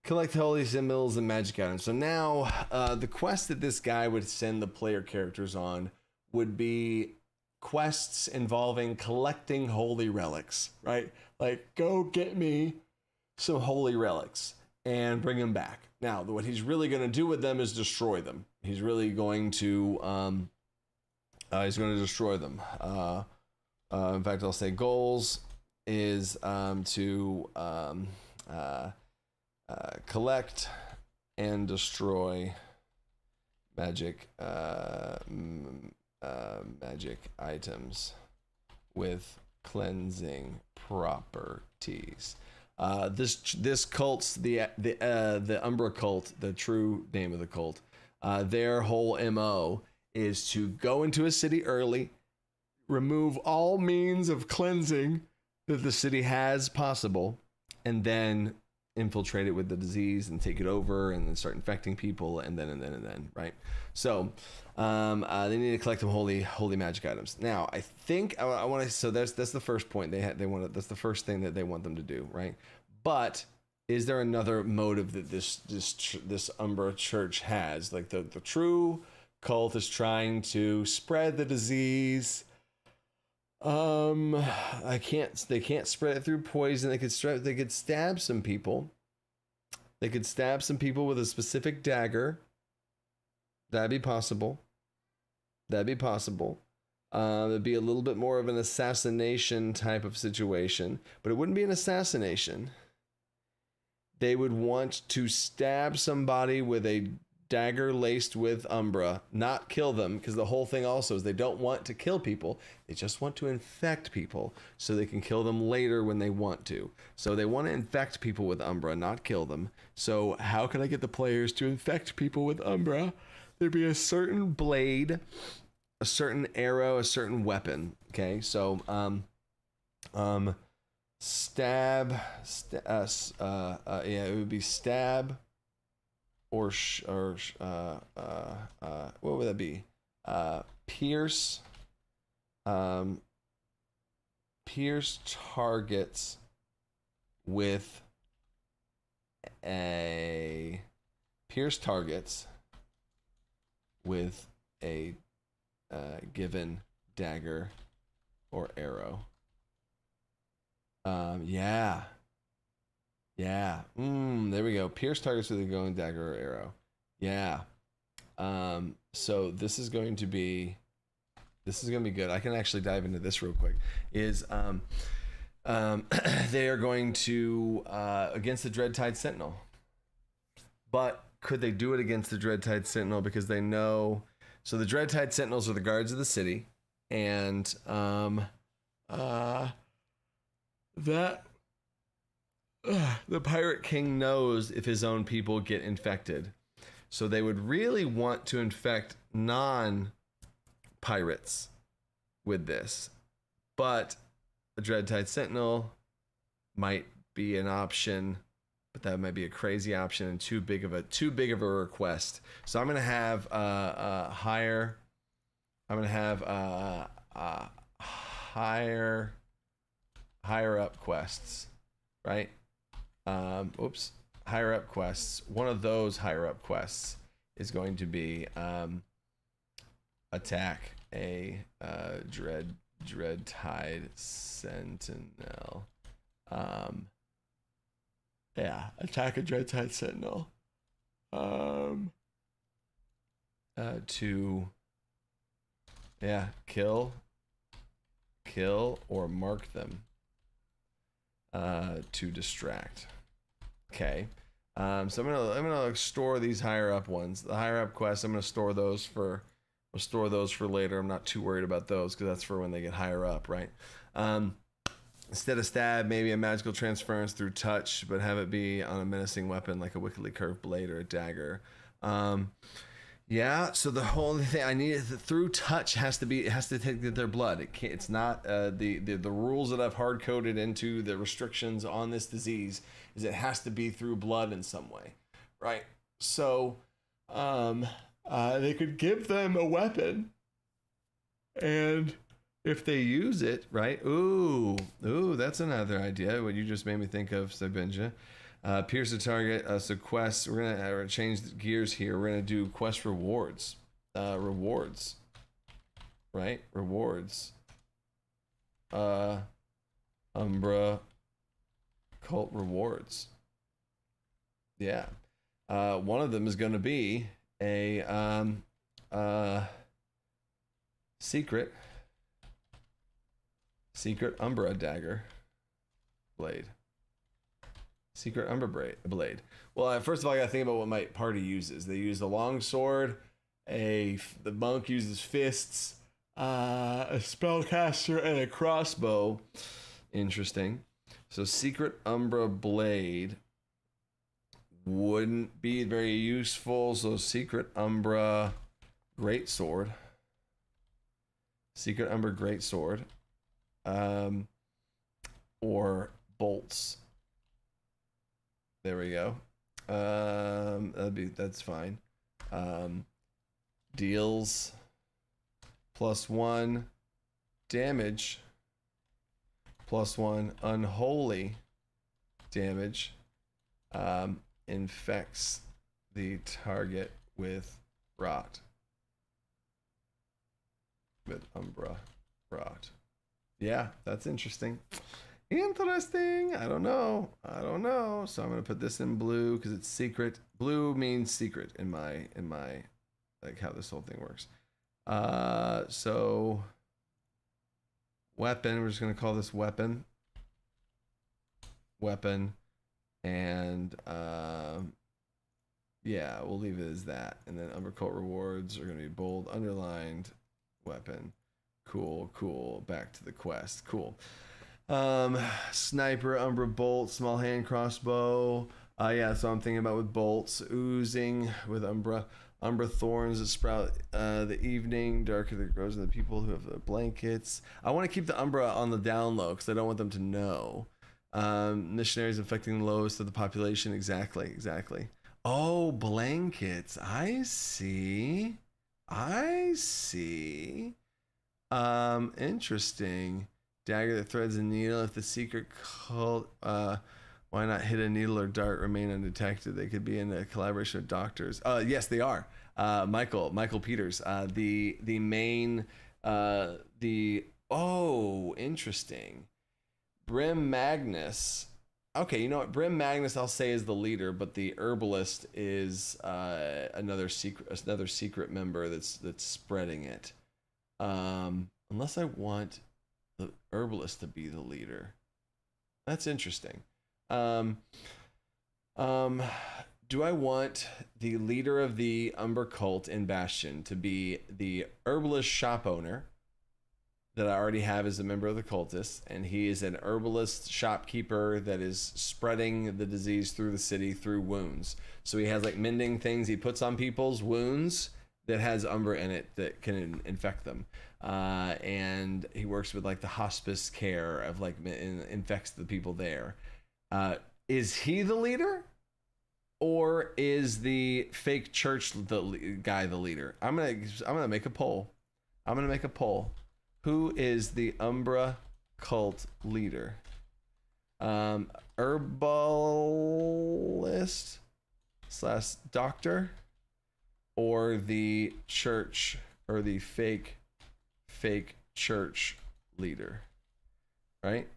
Collect holy symbols and magic items. So now the quest that this guy would send the player characters on would be quests involving collecting holy relics, right? Like, go get me some holy relics and bring them back. Now, what he's really going to do with them is destroy them. He's really going to destroy them. In fact, I'll say goals is to collect and destroy magic items with cleansing properties. This cult's the Umbra cult, the true name of the cult. Their whole MO is to go into a city early, remove all means of cleansing that the city has possible, and then infiltrate it with the disease and take it over and then start infecting people and then, right? So they need to collect them holy magic items. Now I think I want to, so that's the first point they want. That's the first thing that they want them to do, right? But is there another motive that this Umbra church has? Like the true cult is trying to spread the disease. They can't spread it through poison. They could stab some people. They could stab some people with a specific dagger. That'd be possible. It'd be a little bit more of an assassination type of situation, but it wouldn't be an assassination. They would want to stab somebody with a dagger laced with Umbra, not kill them, because the whole thing also is they don't want to kill people. They just want to infect people so they can kill them later when they want to. So they want to infect people with Umbra, not kill them. So how can I get the players to infect people with Umbra? There'd be a certain blade, a certain arrow, a certain weapon. Okay, so it would be stab. Or what would that be? Pierce targets with a given dagger or arrow. Yeah. There we go. Pierce targets with a going dagger or arrow. Yeah. So this is going to be good. I can actually dive into this real quick. They are going to against the Dreadtide Sentinel. But could they do it against the Dreadtide Sentinel? Because they know, so the Dreadtide Sentinels are the guards of the city, and that the Pirate King knows if his own people get infected. So they would really want to infect non-pirates with this. But a Dreadtide Sentinel might be an option, but that might be a crazy option and too big of a request. So I'm gonna have higher up quests, right? Higher up quests. One of those higher up quests is going to be attack a Dreadtide Sentinel. Attack a Dreadtide Sentinel. Kill or mark them. To distract. Okay. So I'm gonna store these higher up ones. The higher up quests, I'm gonna store those for later. I'm not too worried about those because that's for when they get higher up, right? Instead of stab, maybe a magical transference through touch, but have it be on a menacing weapon like a wickedly curved blade or a dagger. Yeah, so the whole thing I need through touch has to take their blood. It's not the rules that I've hard coded into the restrictions on this disease is it has to be through blood in some way, right? So they could give them a weapon, and if they use it, right? Ooh, that's another idea. What you just made me think of, Sabinja. Pierce the target. So quests. We're gonna change gears here. We're gonna do quest rewards. Rewards. Right? Rewards. Umbra cult rewards. Yeah. One of them is gonna be a secret Umbra dagger blade. Secret Umbra blade. Well, first of all, I gotta think about what my party uses. They use a long sword. The monk uses fists. A spellcaster and a crossbow. Interesting. So Secret Umbra blade wouldn't be very useful. So Secret Umbra greatsword. Secret Umbra greatsword. Or bolts. There we go. That's fine. Deals +1 damage, +1 unholy damage. Infects the target with rot. With Umbra rot. Yeah, that's interesting. Interesting. I don't know. So I'm gonna put this in blue because it's secret. Blue means secret in my like how this whole thing works. So weapon. We're just gonna call this weapon. Weapon, and yeah, we'll leave it as that. And then Umbercoat rewards are gonna be bold, underlined, weapon. Cool. Back to the quest. Cool. Sniper, Umbra bolt, small hand crossbow. Yeah, so I'm thinking about with bolts, oozing with Umbra thorns that sprout the evening, darker that grows in the people who have the blankets. I want to keep the Umbra on the down low because I don't want them to know. Missionaries affecting the lowest of the population. Exactly. Oh, blankets. I see. Interesting. Dagger that threads a needle. If the secret cult, why not hit a needle or dart remain undetected? They could be in a collaboration with doctors. Yes, they are. Michael Peters. The main. Interesting. Brim Magnus. Okay, you know what? Brim Magnus, I'll say, is the leader, but the herbalist is another secret member that's spreading it. Unless I want the herbalist to be the leader. That's interesting. Do I want the leader of the Umber cult in Bastion to be the herbalist shop owner, that I already have as a member of the cultists, and he is an herbalist shopkeeper that is spreading the disease through the city through wounds. So he has like mending things he puts on people's wounds that has Umbra in it that can infect them. And he works with like the hospice care of like infects the people there. Is he the leader? Or is the fake church guy the leader? I'm gonna make a poll. I'm gonna make a poll. Who is the Umbra cult leader? Herbalist / doctor, or the church, or the fake church leader, right?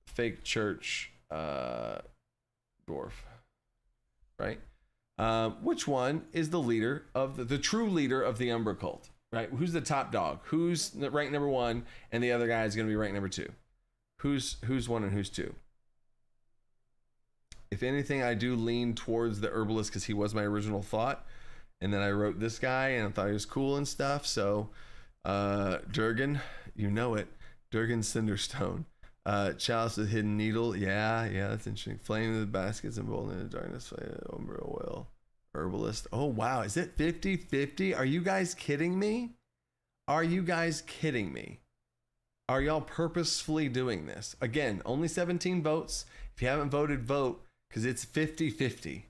Fake church dwarf, right? Which one is the leader of the true leader of the Umbra cult? Right? Who's the top dog? Who's rank number 1, and the other guy is going to be rank number 2? Who's 1 and who's 2? If anything, I do lean towards the herbalist because he was my original thought, and then I wrote this guy and I thought he was cool and stuff. So, Durgan, you know it, Durgan Cinderstone, Chalice with Hidden Needle. Yeah, that's interesting. Flame in the baskets and bold in the darkness. Umbra oil. Herbalist. Oh wow, is it 50-50? Are you guys kidding me? Are you guys kidding me? Are y'all purposefully doing this? Again, only 17 votes. If you haven't voted, vote, because it's 50-50.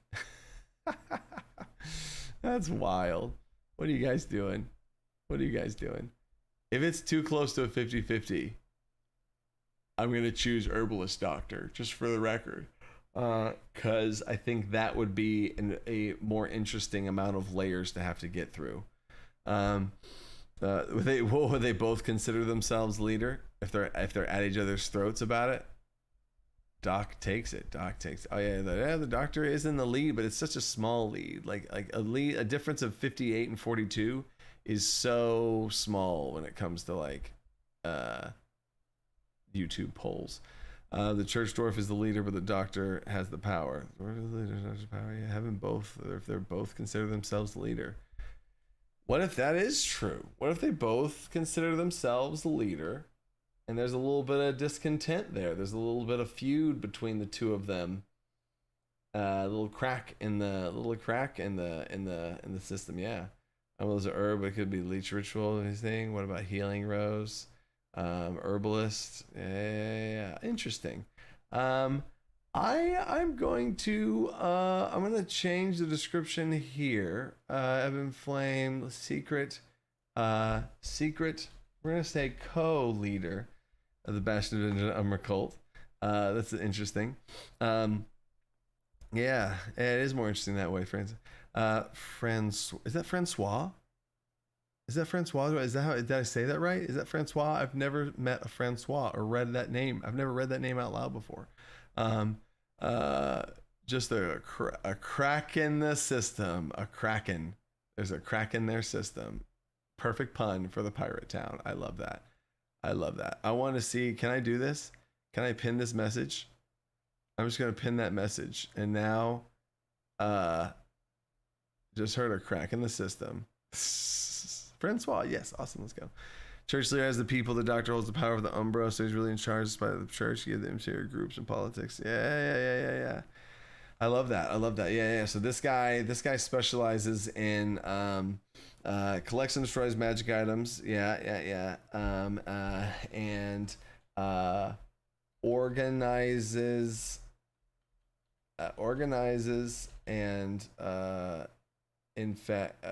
That's wild. What are you guys doing? What are you guys doing? If it's too close to a 50-50, I'm gonna choose herbalist doctor, just for the record. Because I think that would be a more interesting amount of layers to have to get through. Would they both consider themselves leader if they're at each other's throats about it? Doc takes it. Oh yeah, the doctor is in the lead, but it's such a small lead. Like a difference of 58 and 42 is so small when it comes to like YouTube polls. The church dwarf is the leader, but the doctor has the power. Yeah, having both, if they're both consider themselves the leader. What if that is true? What if they both consider themselves the leader, and there's a little bit of discontent there? There's a little bit of feud between the two of them. A little crack in the system. Yeah, those are herb. It could be leech ritual thing. What about healing rose? Herbalist. Yeah, interesting. I'm going to change the description here. Ebon Flame, secret. We're gonna say co-leader of the Bastion of Umbra cult. That's interesting. Yeah, it is more interesting that way, friends. Is that Francois? Is that Francois? Is that how? Did I say that right? Is that Francois? I've never met a Francois or read that name. I've never read that name out loud before. Just a crack in the system. A kraken. There's a crack in their system. Perfect pun for the pirate town. I love that. I want to see. Can I do this? Can I pin this message? I'm just gonna pin that message. And now, just heard a crack in the system. Francois, yes, awesome. Let's go. Church leader has the people. The doctor holds the power of the Umbra, so he's really in charge despite the church. Give the interior groups and politics. Yeah. I love that. Yeah. So this guy specializes in collects and destroys magic items. Yeah. And organizes and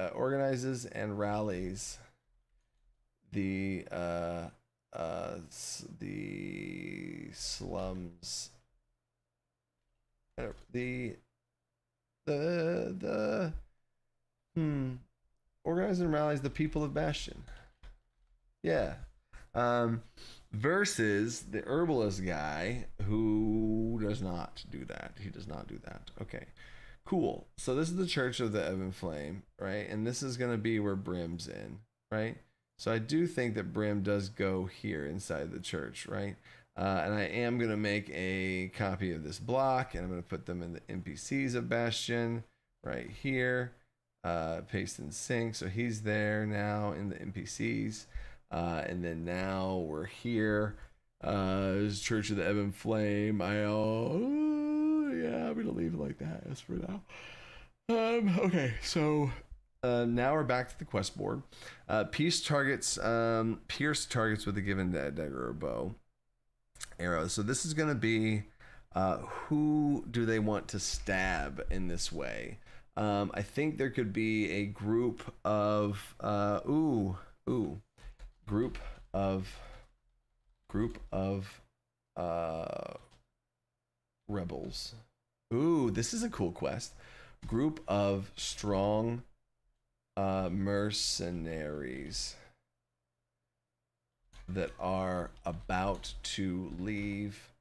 organizes and rallies the slums, organize and rallies the people of Bastion. Yeah. Versus the herbalist guy who does not do that. He does not do that. Okay. Cool. So this is the Church of the Ebon Flame, right? And this is going to be where Brim's in, right? So I do think that Brim does go here inside the church, right? And I am going to make a copy of this block, and I'm going to put them in the NPCs of Bastion right here. Paste and sync. So he's there now in the NPCs. And then now we're here. Is Church of the Ebon Flame. Yeah, I'm gonna leave it like that as for now. Okay, so now we're back to the quest board. Pierce targets with a given dagger or bow arrow. So this is gonna be who do they want to stab in this way? I think there could be a group of group of rebels. Ooh, this is a cool quest. Group of strong mercenaries that are about to leave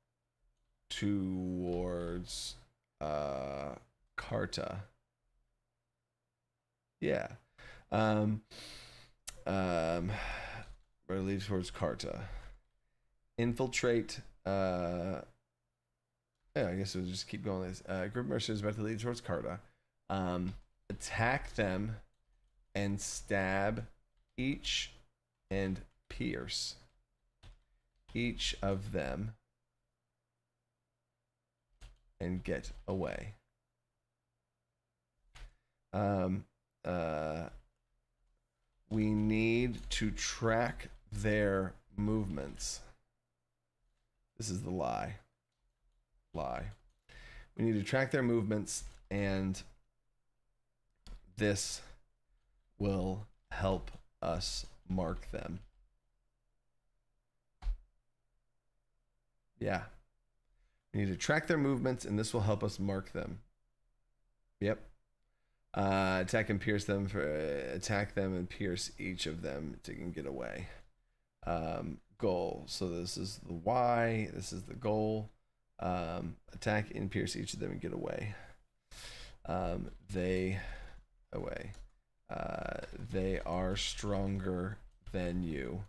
towards Carta. Yeah. Or leave towards Carta. Infiltrate. Yeah, I guess we'll just keep going. This group of mercenaries about to lead towards Carta. Attack them and stab each and pierce each of them and get away. We need to track their movements. This is the lie. We need to track their movements, and this will help us mark them. Yeah. We need to track their movements, and this will help us mark them. Yep. Attack and pierce them. Attack them and pierce each of them to get away. Goal. So this is the Y. This is the goal. Attack and pierce each of them and get away. They are stronger than you.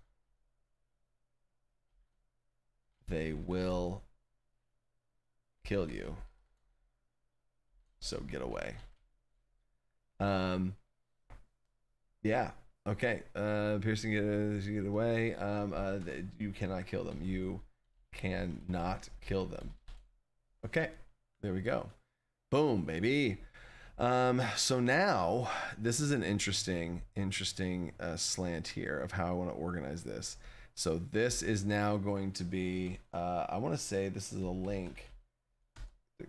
They will kill you. So get away. Yeah. Okay. Piercing get away. You cannot kill them. You cannot kill them. Okay. There we go. Boom, baby. So now this is an interesting slant here of how I want to organize this. So this is now going to be, I want to say this is a link.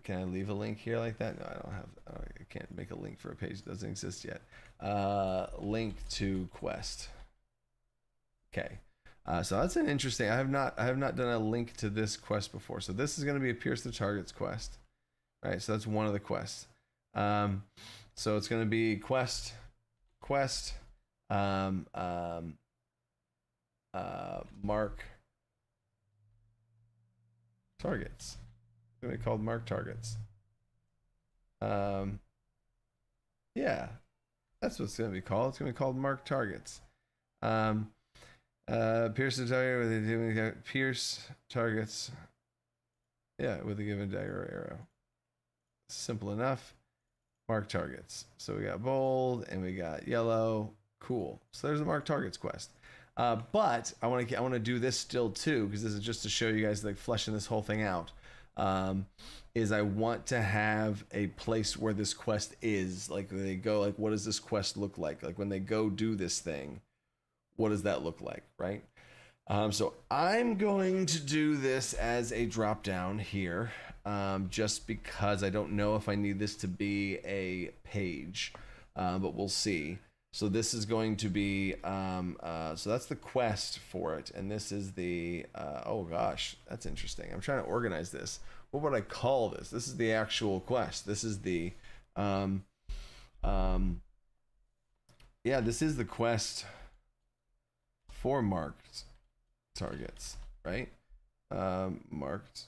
Can I leave a link here like that? No, I can't make a link for a page that doesn't exist yet. Link to quest. Okay. So that's an interesting, I have not done a link to this quest before. So this is going to be a pierce the targets quest. Right. So that's one of the quests. So it's going to be quest, mark targets. It's going to be called mark targets. Yeah, that's what it's going to be called. It's going to be called mark targets. Pierce the target with pierce targets. Yeah, with a given dagger or arrow. Simple enough. Mark targets. So we got bold and we got yellow. Cool. So there's the mark targets quest. But I want to do this still too, because this is just to show you guys like fleshing this whole thing out. Is I want to have a place where this quest is, like when they go, like what does this quest look like? Like when they go do this thing, what does that look like, right? So I'm going to do this as a drop down here, just because I don't know if I need this to be a page, but we'll see. So this is going to be, so that's the quest for it. And this is the, oh gosh, that's interesting. I'm trying to organize this. What would I call this? This is the actual quest. This is the, yeah, this is the quest for marked targets, right? Marked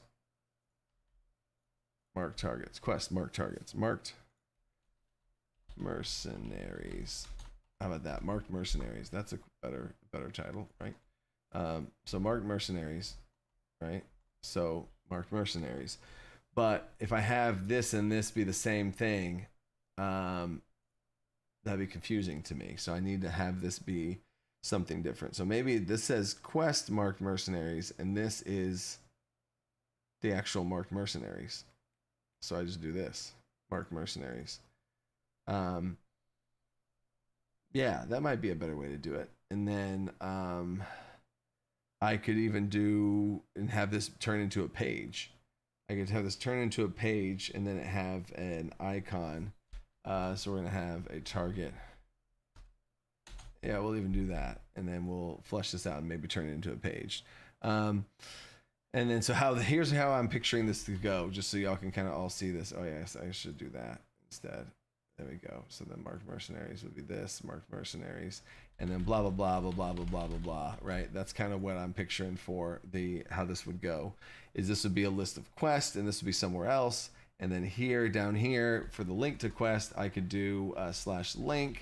targets, quest, marked targets, marked mercenaries. How about that? Marked mercenaries. That's a better title, right? So marked mercenaries, right? So marked mercenaries. But if I have this and this be the same thing, that'd be confusing to me. So I need to have this be something different. So maybe this says quest marked mercenaries, and this is the actual marked mercenaries. So I just do this, marked mercenaries. Yeah, that might be a better way to do it. And then I could even do and have this turn into a page. I could have this turn into a page and then have an icon. So we're gonna have a target. Yeah, we'll even do that, and then we'll flesh this out and maybe turn it into a page. And then so here's how I'm picturing this to go, just so y'all can kind of all see this. Oh yes, I should do that instead. There we go. So then marked mercenaries would be this, marked mercenaries, and then blah blah blah blah blah blah blah blah blah. Right? That's kind of what I'm picturing for how this would go. Is this would be a list of quests, and this would be somewhere else, and then here down here for the link to quest, I could do /link,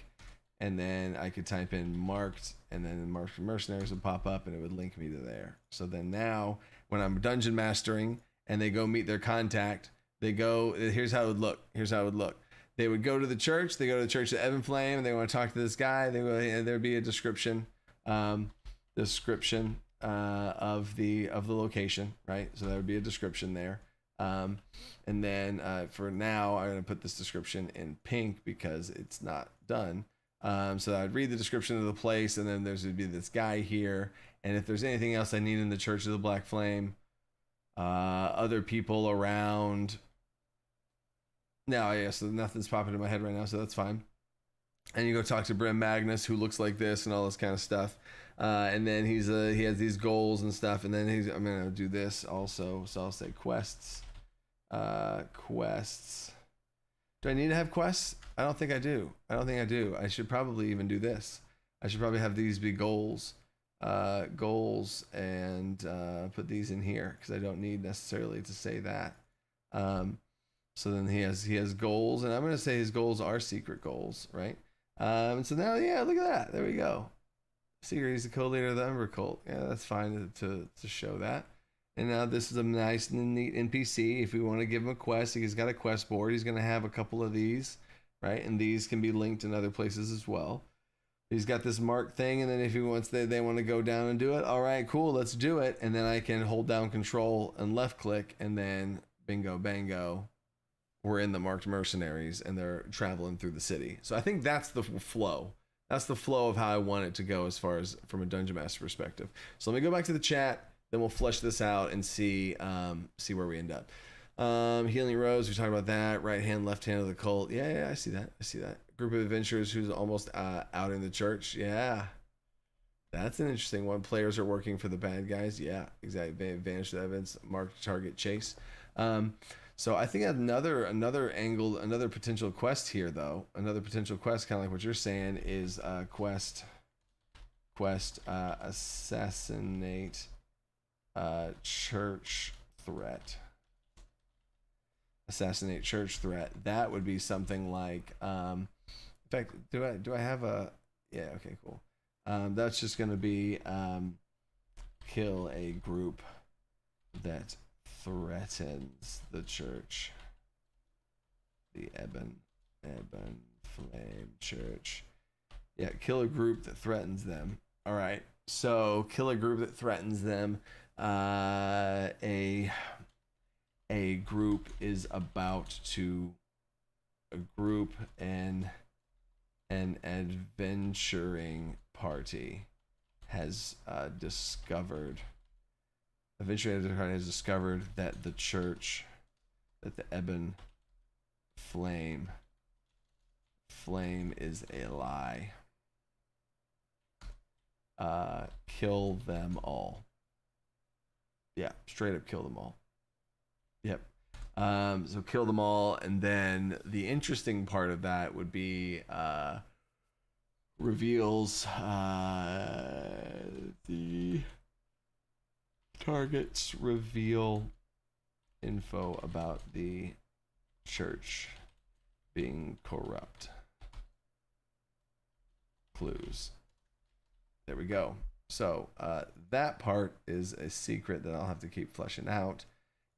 and then I could type in marked, and then marked mercenaries would pop up, and it would link me to there. So then now when I'm dungeon mastering and they go meet their contact, they go. Here's how it would look. Here's how it would look. They would go to the church. They go to the church of Ebon Flame, and they want to talk to this guy. There'd be a description, of the location, right? So there would be a description there. And then for now, I'm gonna put this description in pink because it's not done. So I'd read the description of the place, and then there's would be this guy here. And if there's anything else I need in the Church of the Black Flame, other people around. No, yeah, so nothing's popping in my head right now, so that's fine. And you go talk to Brim Magnus, who looks like this and all this kind of stuff. And then he has these goals and stuff. And then I'm gonna do this also. So I'll say quests. Quests. Do I need to have quests? I don't think I do. I should probably even do this. I should probably have these be goals. Goals, and put these in here because I don't need necessarily to say that. So then he has goals, and I'm gonna say his goals are secret goals, right? And so now, yeah, look at that. There we go. Secret. He's the co-leader of the Umber Cult. Yeah, that's fine to show that. And now this is a nice and neat NPC. If we want to give him a quest, he's got a quest board. He's gonna have a couple of these, right? And these can be linked in other places as well. He's got this mark thing, and then if he wants, they want to go down and do it. All right, cool, let's do it. And then I can hold down Control and left click, and then bingo, bango, we're in the marked mercenaries, and they're traveling through the city. So I think that's the flow. That's the flow of how I want it to go as far as from a Dungeon Master perspective. So let me go back to the chat, then we'll flesh this out and see where we end up. Healing Rose, we talked about that. Right hand, left hand of the cult. Yeah, I see that. Group of adventurers who's almost out in the church. Yeah, that's an interesting one. Players are working for the bad guys. Yeah, exactly. Vanish evidence, mark target, chase. So I think another angle, another potential quest here, though. Another potential quest, kind of like what you're saying, is quest assassinate church threat. Assassinate church threat. That would be something like. In fact, do I have a? Yeah. Okay. Cool. That's just gonna be kill a group that threatens the church. The Ebon Flame Church. Yeah, kill a group that threatens them. All right. So kill a group that threatens them. A group is about to. A group and an adventuring party has discovered. Adventuring party has discovered that the church, that the Ebon Flame is a lie. Kill them all. Yeah, straight up kill them all. Yep. So kill them all, and then the interesting part of that would be reveals the targets reveal info about the church being corrupt. Clues. There we go. So that part is a secret that I'll have to keep fleshing out,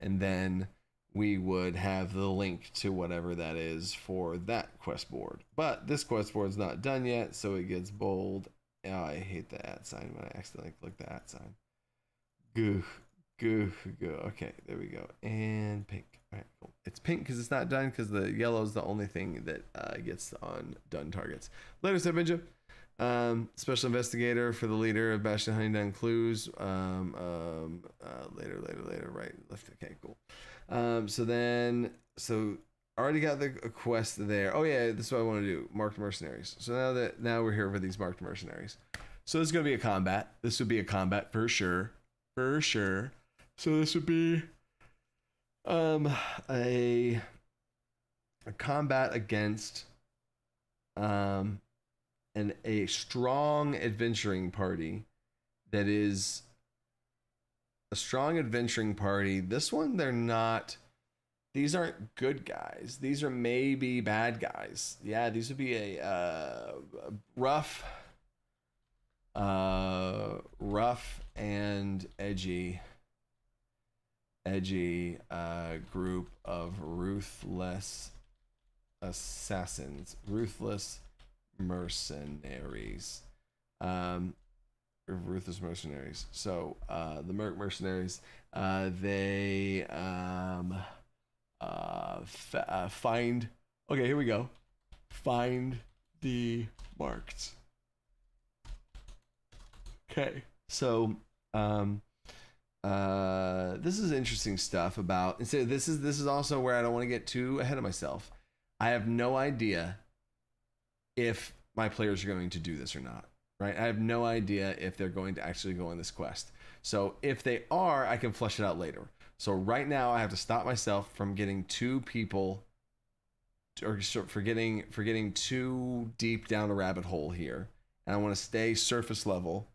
and then we would have the link to whatever that is for that quest board. But this quest board is not done yet, so it gets bold Oh, I hate the @ sign when I accidentally click the @ sign. Goo, goo, goo. Okay, there we go. And pink. All right, cool. It's pink because it's not done, because the yellow is the only thing that gets on done targets. Later, Savinja. Special investigator for the leader of Bastion Hunting Down Clues. Later, right, left. Okay, cool. So already got the quest there. Oh yeah, this is what I want to do. Marked mercenaries. So now we're here for these marked mercenaries. So this is gonna be a combat. This would be a combat for sure. For sure. So this would be a combat against a strong adventuring party that is a strong adventuring party. This one, they're not, these aren't good guys. These are maybe bad guys. Yeah, these would be a rough and edgy group of ruthless assassins, ruthless mercenaries. Ruthless mercenaries. So the mercenaries, they find, okay, here we go, find the marked. Okay, so this is interesting stuff about, and so this is also where I don't want to get too ahead of myself. I have no idea if my players are going to do this or not, right? I have no idea if they're going to actually go on this quest. So if they are, I can flesh it out later. So right now I have to stop myself from getting two people, or for getting too deep down a rabbit hole here. And I want to stay surface level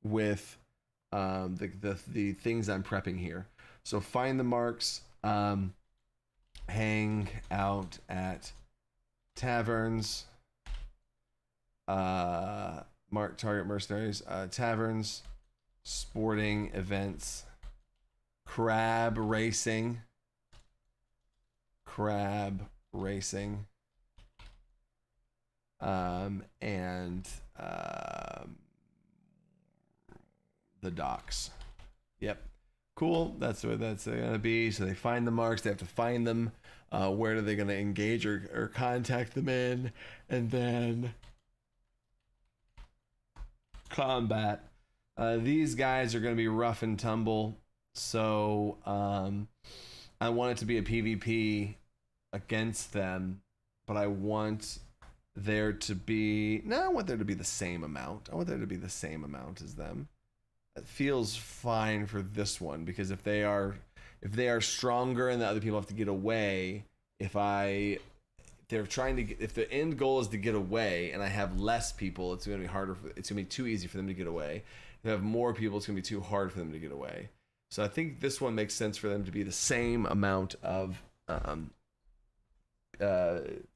with the things I'm prepping here. So find the marks, hang out at taverns, mark target mercenaries, taverns, sporting events, crab racing, and the docks. Yep, cool. That's what that's gonna be. So they find the marks, they have to find them. Where are they gonna engage or contact them in, and then combat. These guys are going to be rough and tumble, so I want it to be a PvP against them, but I want there to be, no, I want there to be the same amount. I want there to be the same amount as them. It feels fine for this one, because if they are stronger and the other people have to get away, if they're trying to get, if the end goal is to get away and I have less people, it's going to be harder it's going to be too easy for them to get away. If I have more people, it's going to be too hard for them to get away. So I think this one makes sense for them to be the same amount of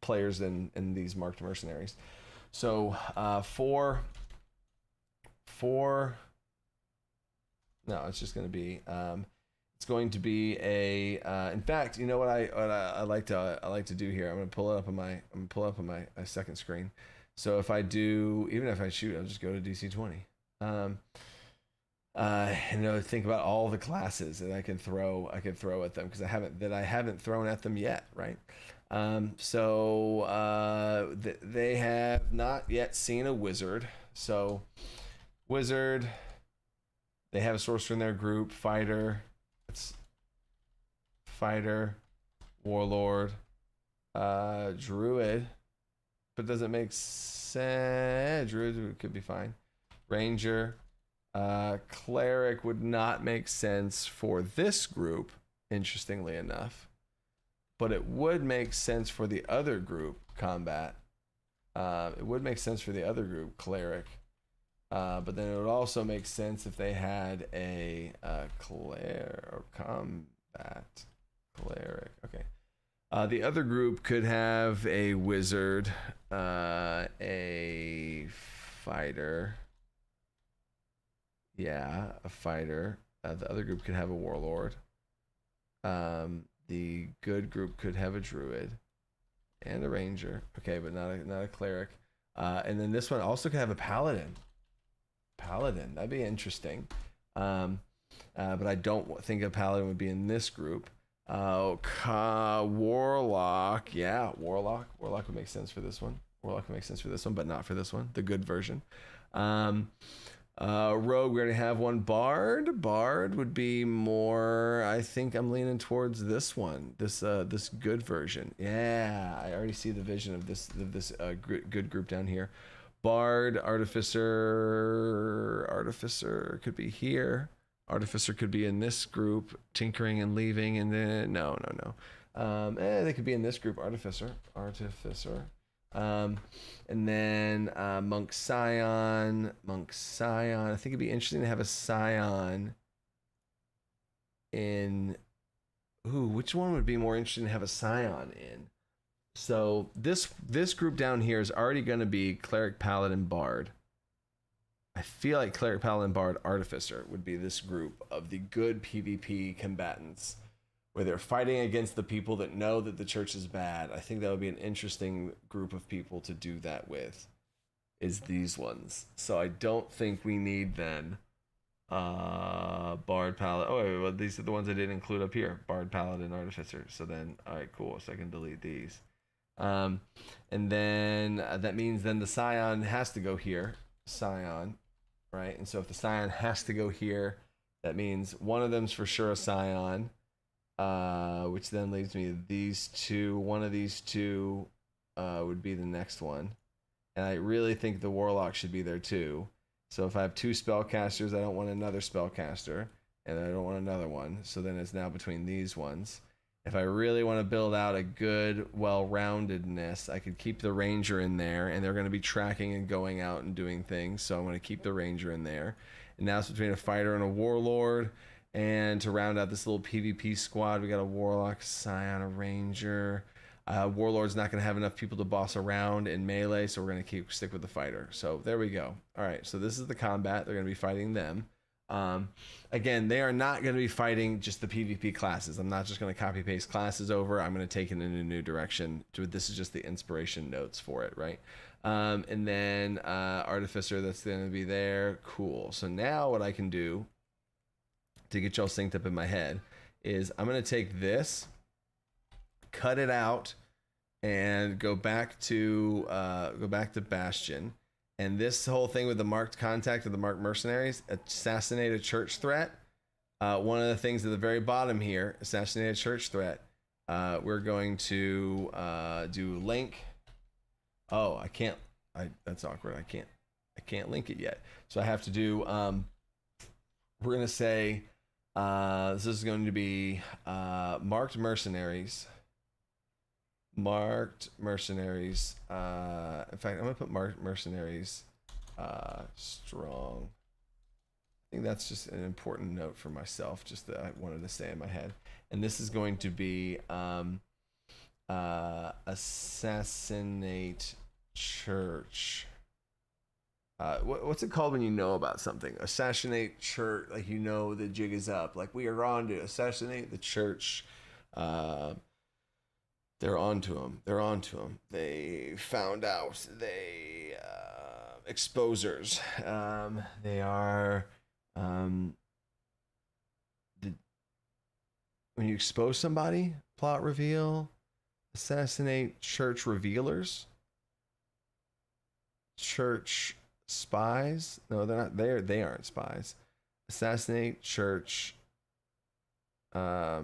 players in these marked mercenaries. So no, it's just going to be it's going to be a in fact, you know what I like to do here. I'm going to pull it up on my second screen. So if I do, even if I shoot, I'll just go to DC20. Think about all the classes that I can throw at them, because I haven't thrown at them yet, right? They have not yet seen a wizard. So wizard, they have a sorcerer in their group, fighter, warlord, druid, but doesn't make sense. Druid could be fine. Ranger, cleric would not make sense for this group, interestingly enough, but it would make sense for the other group, combat. It would make sense for the other group, cleric. But then it would also make sense if they had a combat cleric. Okay. The other group could have a wizard, a fighter. Yeah, a fighter. The other group could have a warlord. The good group could have a druid and a ranger. Okay, but not a cleric. And then this one also could have a paladin. Paladin, that'd be interesting. But I don't think a paladin would be in this group. Warlock, yeah, warlock would make sense for this one. Warlock would make sense for this one, but not for this one, the good version. Rogue, we already have one. Bard would be more, I think I'm leaning towards this one, this good version. Yeah, I already see the vision of this good group down here. Bard, Artificer could be here. Artificer could be in this group. Tinkering and leaving, and then no. They could be in this group. Artificer. And then Monk Scion. I think it'd be interesting to have a Scion in. Ooh, which one would be more interesting to have a Scion in? So this group down here is already going to be Cleric, Paladin, Bard. I feel like Cleric, Paladin, Bard, Artificer would be this group of the good PvP combatants, where they're fighting against the people that know that the church is bad. I think that would be an interesting group of people to do that with, is these ones. So I don't think we need then Bard, Paladin. Oh, wait, well, these are the ones I didn't include up here. Bard, Paladin, Artificer. So then, all right, cool. So I can delete these. And then that means then the Scion has to go here. Scion, right? And so if the Scion has to go here, that means one of them's for sure a Scion, which then leads me to these two. One of these two would be the next one. And I really think the Warlock should be there too. So if I have two spellcasters, I don't want another spellcaster, and I don't want another one. So then it's now between these ones. If I really want to build out a good, well-roundedness, I could keep the Ranger in there, and they're going to be tracking and going out and doing things, so I'm going to keep the Ranger in there. And now it's between a Fighter and a Warlord, and to round out this little PvP squad, we got a Warlock, Scion, a Ranger. Warlord's not going to have enough people to boss around in melee, so we're going to stick with the Fighter. So there we go. All right, so this is the combat. They're going to be fighting them. Again, they are not going to be fighting just the PvP classes. I'm not just going to copy paste classes over. I'm going to take it in a new direction. This is just the inspiration notes for it, right? And then Artificer, that's going to be there. Cool. So now what I can do to get y'all synced up in my head is I'm going to take this, cut it out, and go back to Bastion. And this whole thing with the marked contact of the marked mercenaries, assassinate a church threat. One of the things at the very bottom here, assassinate a church threat. We're going to do link. Oh, I can't. That's awkward. I can't link it yet. So I have to do. We're gonna say this is going to be marked mercenaries. Marked mercenaries. In fact, I'm gonna put marked mercenaries strong. I think that's just an important note for myself, just that I wanted to say in my head. And this is going to be assassinate church. What's it called when you know about something? Assassinate church, like you know the jig is up. Like we are on to assassinate the church. They're on to him. They found out. They exposers. They are when you expose somebody, plot reveal, assassinate church revealers, church spies. No, they're not. They aren't spies. Assassinate church. Okay.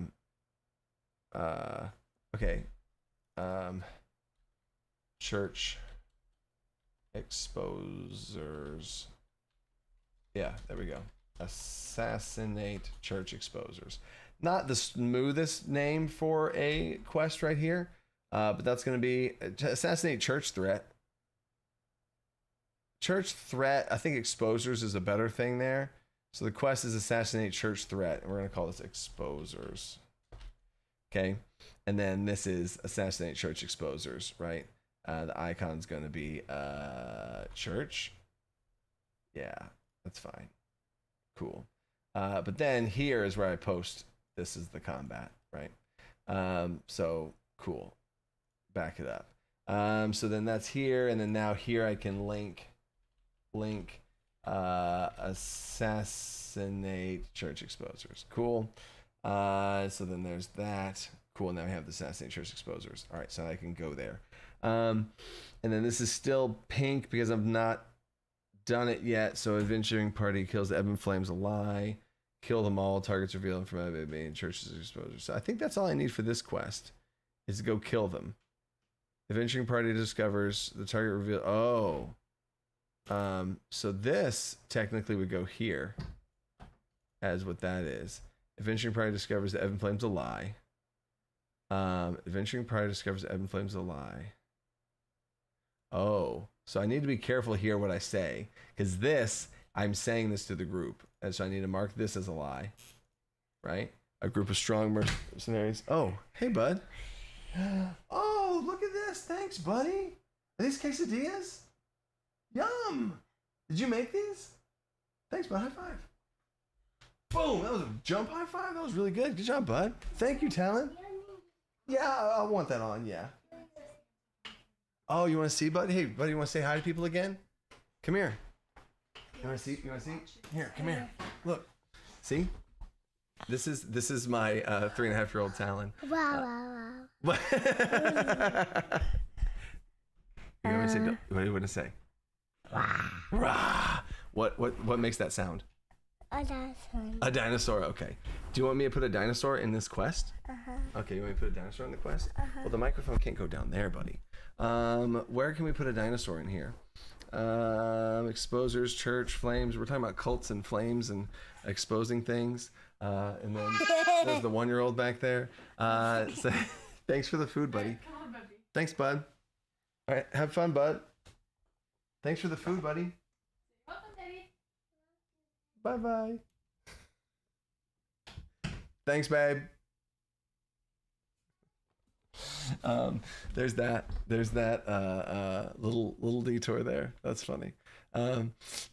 Church exposers. Yeah, there we go. Assassinate church exposers. Not the smoothest name for a quest right here, but that's going to be assassinate church threat. Church threat, I think exposers is a better thing there. So the quest is assassinate church threat, and we're going to call this exposers. Okay. And then this is assassinate church exposers, right? The icon's going to be church. Yeah, that's fine. Cool. But then here is where I post, this is the combat, right? So cool. Back it up. So then that's here, and then now here I can link assassinate church exposers. Cool. So then there's that. Cool. Now we have the assassinate church exposers. All right, so I can go there. And then this is still pink because I've not done it yet. So adventuring party kills the Ebon Flames a lie. Kill them all. Targets revealed from enemy and churches exposers. So I think that's all I need for this quest is to go kill them. Adventuring party discovers the target reveal. Oh. So this technically would go here as what that is. Adventuring party discovers the Ebon Flames a lie. Adventuring party discovers the Ebon Flames a lie. Oh, so I need to be careful here what I say, because this, I'm saying this to the group, and so I need to mark this as a lie, right? A group of strong mercenaries. Oh, hey, bud. Oh, look at this. Thanks, buddy. Are these quesadillas? Yum. Did you make these? Thanks, bud. High five. Boom. That was a jump high five. That was really good. Good job, bud. Thank you, Talon. Yeah, I want that on. Yeah. Oh, you want to see, bud? Hey, buddy, you want to say hi to people again? Come here. You want to see? You want to see? Here, come here. Look. See? This is my 3.5-year-old Talon. Wow. What? You want to say? What do you want to say? Rah. What makes that sound? A dinosaur. A dinosaur. Okay. Do you want me to put a dinosaur in this quest? Okay. You want me to put a dinosaur in the quest? Well, the microphone can't go down there, buddy. Where can we put a dinosaur in here? Exposers, church, flames. We're talking about cults and flames and exposing things. And then there's the 1-year-old back there. So, thanks for the food, buddy. Come on, baby. Thanks, bud. All right, have fun, bud. Thanks for the food, buddy. Welcome, baby. Bye-bye. Thanks, babe. There's that little detour there. That's funny.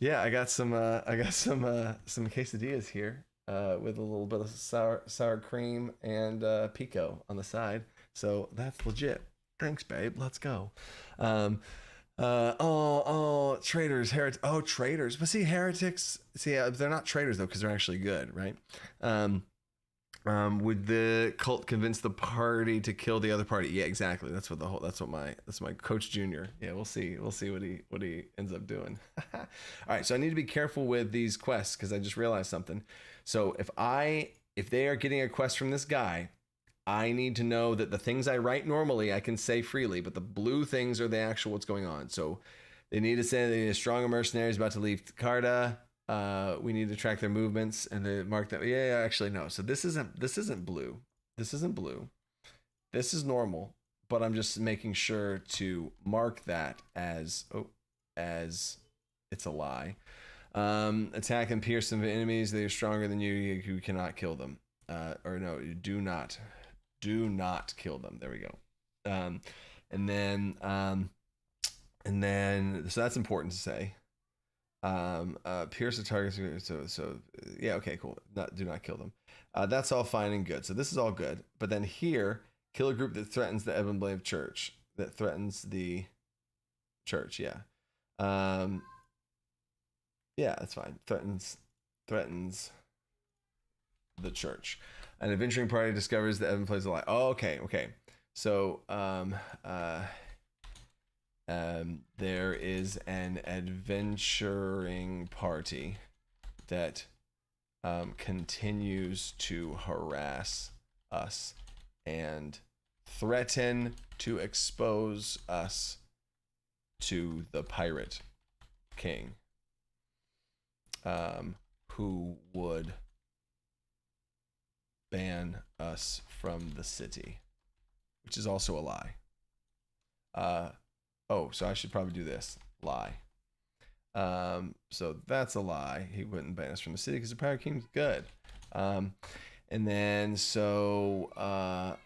Yeah, I got some quesadillas here with a little bit of sour cream and pico on the side. So that's legit. Thanks, babe. Let's go. Traitors, heretics. Oh, traitors. But see, heretics. See, they're not traitors though, because they're actually good, right? Would the cult convince the party to kill the other party? Yeah, exactly. That's what my Coach Junior. Yeah, we'll see what he ends up doing. All right, so I need to be careful with these quests because I just realized something. So if they are getting a quest from this guy, I need to know that the things I write normally I can say freely, but the blue things are the actual what's going on. So they need to say they need a stronger mercenaries about to leave Carta. We need to track their movements and they mark that. Yeah, actually no. So this isn't blue. This isn't blue. This is normal, but I'm just making sure to mark that as it's a lie. Attack and pierce some enemies. They are stronger than you. You cannot kill them. Or no, you do not kill them. There we go. And then so that's important to say. Pierce the target. So yeah, okay, cool. Do not kill them. That's all fine and good. So this is all good. But then here, kill a group that threatens the Ebon Blade Church. That threatens the church. Yeah. Yeah, that's fine. Threatens the church. An adventuring party discovers that Evan plays a lie. Oh, okay. So, there is an adventuring party that continues to harass us and threaten to expose us to the pirate king, who would ban us from the city, which is also a lie. So I should probably do this. Lie. So that's a lie. He wouldn't ban us from the city because the pirate king's good. And then so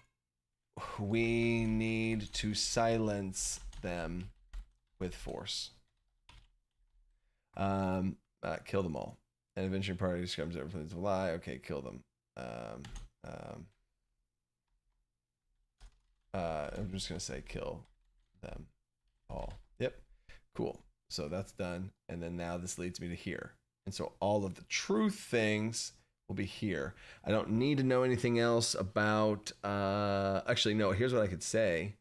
we need to silence them with force. Kill them all. An adventuring party describes everything's a lie. Okay, kill them. I'm just gonna say kill them all. Yep. Cool. So that's done. And then now this leads me to here. And so all of the truth things will be here. I don't need to know anything else about, actually, no, here's what I could say.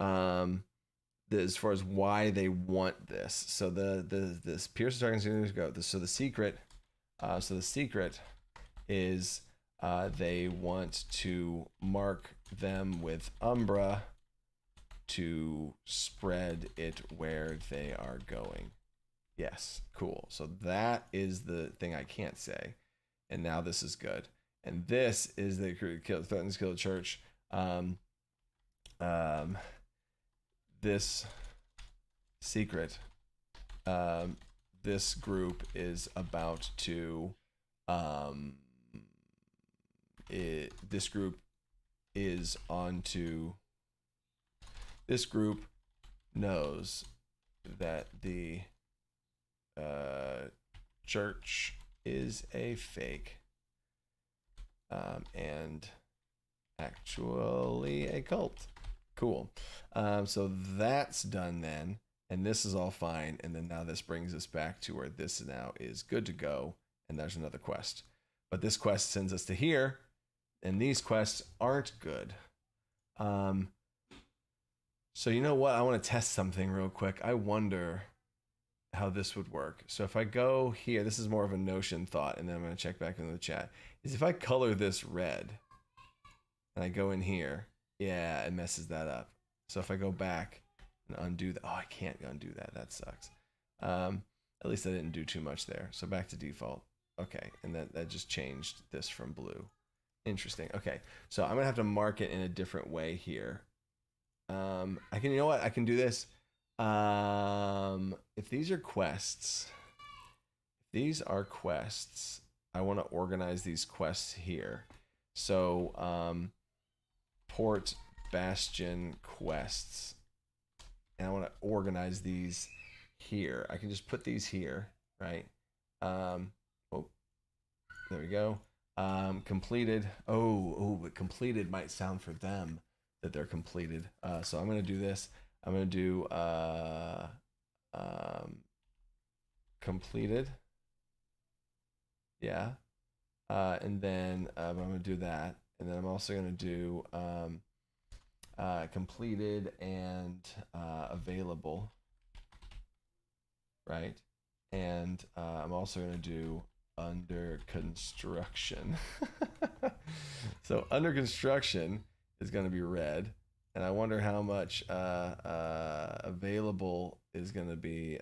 As far as why they want this. So this Pierce target to go. So the secret is they want to mark them with Umbra to spread it where they are going. Yes, cool. So that is the thing I can't say. And now this is good. And this is the threatens to kill the church. This secret, this group is about to, this group is on to, this group knows that the church is a fake and actually a cult. Cool. So that's done then, and this is all fine. And then now this brings us back to where this now is good to go. And there's another quest, but this quest sends us to here, and these quests aren't good. So you know what? I want to test something real quick. I wonder how this would work. So if I go here, this is more of a notion thought, and then I'm going to check back into the chat. Is if I color this red and I go in here, yeah, it messes that up. So if I go back and undo that, oh, I can't undo that. That sucks. At least I didn't do too much there. So back to default. Okay, and that just changed this from blue. Interesting. Okay, so I'm gonna have to mark it in a different way here. I can, you know what? I can do this. If these are quests, I want to organize these quests here. So, Port Bastion quests, and I want to organize these here. I can just put these here, right? Oh, there we go. Completed. But completed might sound for them that they're completed. So I'm going to do this. I'm going to do completed. Yeah. And then I'm going to do that. And then I'm also going to do completed and available. Right. And I'm also going to do under construction. So under construction is going to be red, and I wonder how much available is going to be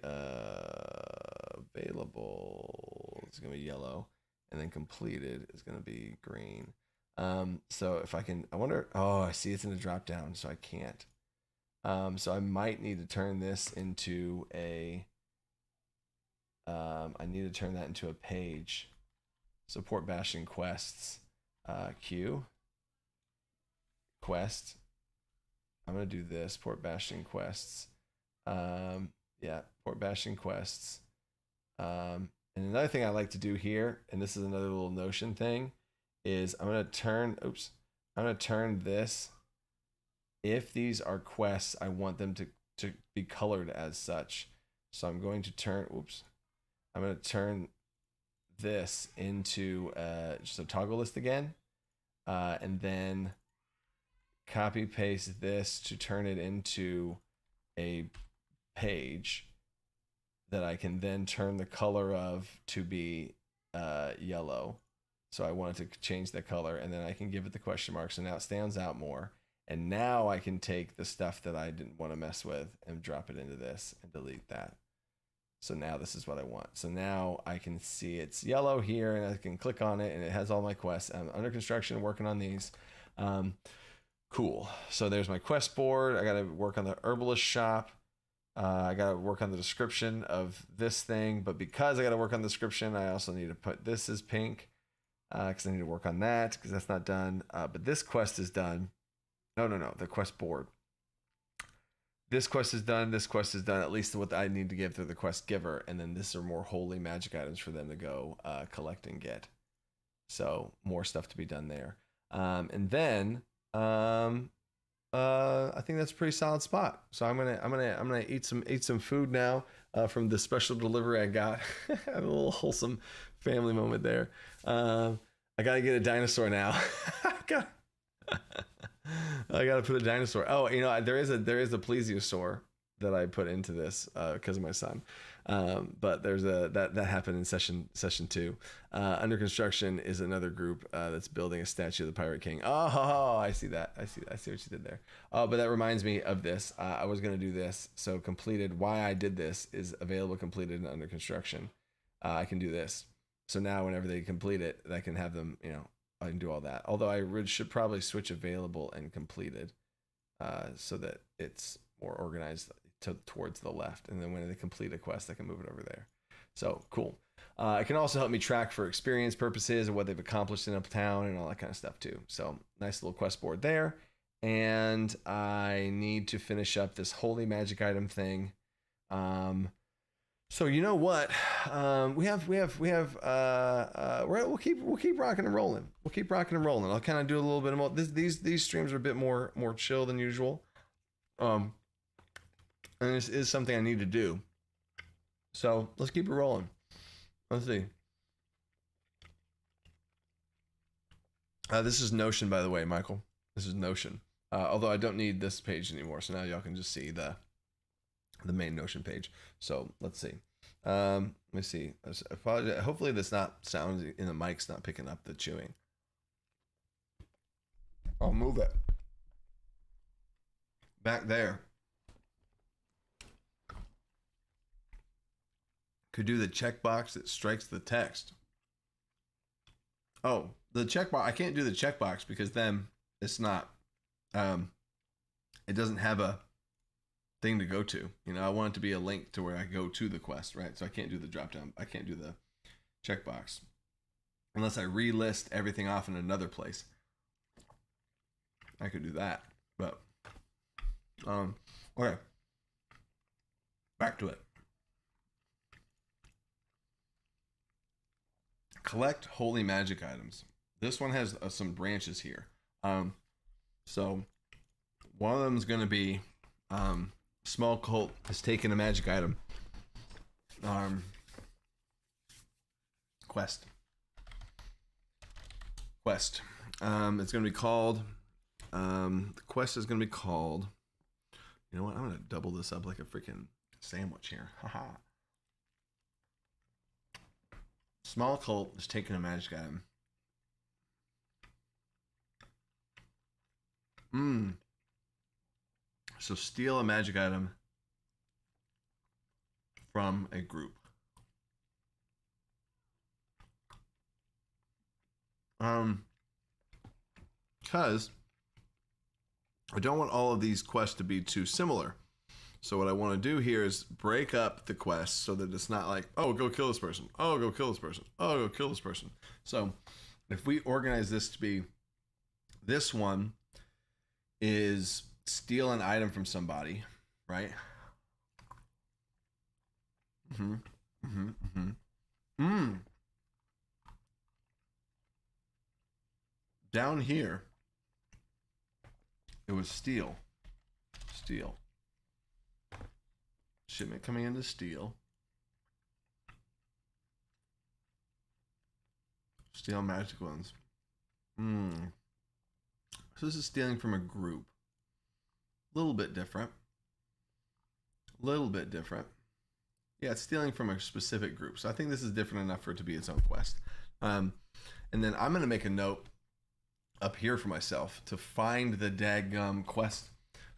available. It's going to be yellow, and then completed is going to be green. So if I can, I wonder. Oh, I see it's in the drop down, so I can't. So I might need to turn this into a. I need to turn that into a page. Support Bastion quests. Q. Quest. I'm gonna do this. Port Bastion quests. Yeah, Port Bastion quests. And another thing I like to do here, and this is another little Notion thing, is I'm gonna turn. Oops. I'm gonna turn this. If these are quests, I want them to be colored as such. So I'm going to turn. Oops. I'm going to turn this into just a toggle list again, and then copy paste this to turn it into a page that I can then turn the color of to be yellow. So I wanted to change the color, and then I can give it the question mark, so now it stands out more. And now I can take the stuff that I didn't want to mess with and drop it into this and delete that. So now this is what I want. So now I can see it's yellow here, and I can click on it, and it has all my quests. I'm under construction, working on these. Cool. So there's my quest board. I got to work on the herbalist shop. I got to work on the description of this thing. But because I got to work on the description, I also need to put this as pink because I need to work on that because that's not done. But this quest is done. No, the quest board. This quest is done. This quest is done. At least what I need to give to the quest giver. And then this are more holy magic items for them to go collect and get. So more stuff to be done there. And then I think that's a pretty solid spot. So I'm gonna eat some food now from the special delivery I got. A little wholesome family moment there. I gotta get a dinosaur now. I gotta put a dinosaur. Oh, you know, there is a plesiosaur that I put into this because of my son. But there's that happened in session 2. Under construction is another group that's building a statue of the Pirate King. Oh, I see that. I see what you did there. Oh, but that reminds me of this. I was gonna do this. So completed. Why I did this is available, completed, and under construction. I can do this. So now whenever they complete it, I can have them. You know, I can do all that. Although I should probably switch available and completed, so that it's more organized towards the left, and then when they complete a quest I can move it over there. So cool. It can also help me track for experience purposes and what they've accomplished in a town and all that kind of stuff too. So nice little quest board there. And I need to finish up this holy magic item thing. So you know what? We'll keep rocking and rolling. We'll keep rocking and rolling. I'll kind of do a little bit more. These streams are a bit more chill than usual. And this is something I need to do. So let's keep it rolling. Let's see. This is Notion, by the way, Michael. This is Notion. Although I don't need this page anymore, so now y'all can just see the main Notion page. So let's see. Let me see. Hopefully this not sounds in the mic's not picking up the chewing. I'll move it back there. Could do the checkbox that strikes the text. Oh, the checkbox. I can't do the checkbox because then it's not. It doesn't have a thing to go to. You know, I want it to be a link to where I go to the quest, right? So I can't do the drop down. I can't do the checkbox unless I relist everything off in another place. I could do that, but okay. Back to it. Collect holy magic items. This one has some branches here. So one of them is going to be small cult has taken a magic item. Quest. It's going to be called. The quest is going to be called. You know what? I'm going to double this up like a freaking sandwich here. Haha. Small cult is taking a magic item. So steal a magic item from a group. Because I don't want all of these quests to be too similar. So what I want to do here is break up the quest so that it's not like, oh, go kill this person. Oh, go kill this person. Oh, go kill this person. So if we organize this to be, this one is steal an item from somebody, right? Down here, it was steal. Shipment coming into steal. Steal magic ones. So this is stealing from a group. A little bit different. Yeah, it's stealing from a specific group. So I think this is different enough for it to be its own quest. And then I'm going to make a note up here for myself to find the daggum quest.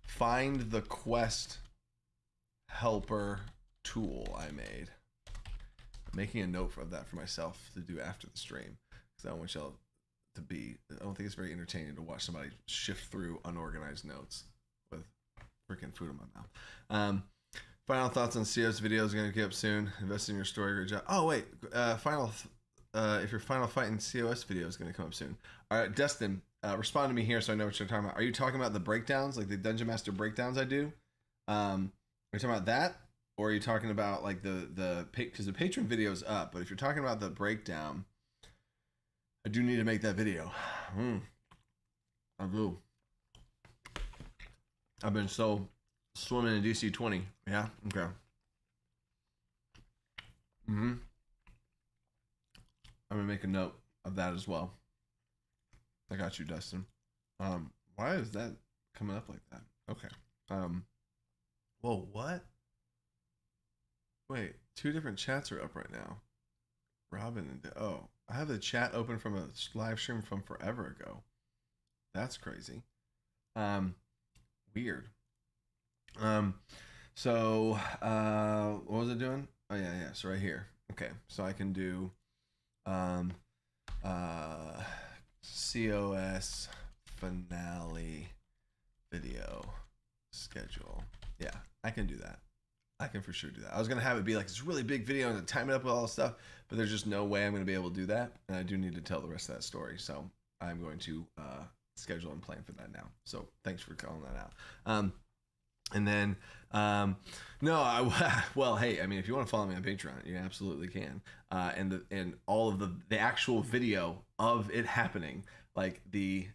Find the quest helper tool I made. I'm making a note of that for myself to do after the stream. Because I don't want y'all to be, I don't think it's very entertaining to watch somebody shift through unorganized notes with freaking food in my mouth. Final thoughts on COS video is going to get up soon. Invest in your story. Great job. Oh, wait. If your final fight in COS video is going to come up soon. All right, Destin, respond to me here so I know what you're talking about. Are you talking about the breakdowns, like the Dungeon Master breakdowns I do? Are you talking about that? Or are you talking about like because the patron video is up, but if you're talking about the breakdown, I do need to make that video. I do. I've been so swimming in DC20. Yeah. Okay. Mm-hmm. I'm gonna make a note of that as well. I got you, Dustin. Why is that coming up like that? Okay. Whoa, what? Wait, two different chats are up right now. Robin and I have the chat open from a live stream from forever ago. That's crazy. Weird. So what was it doing? Oh yeah. So right here. Okay, so I can do COS finale video schedule. Yeah, I can do that. I can for sure do that. I was gonna have it be like this really big video and time it up with all this stuff, but there's just no way I'm gonna be able to do that, and I do need to tell the rest of that story. So I'm going to schedule and plan for that now. So thanks for calling that out. And then well, hey, I mean, if you want to follow me on Patreon, you absolutely can. And all of the actual video of it happening, like the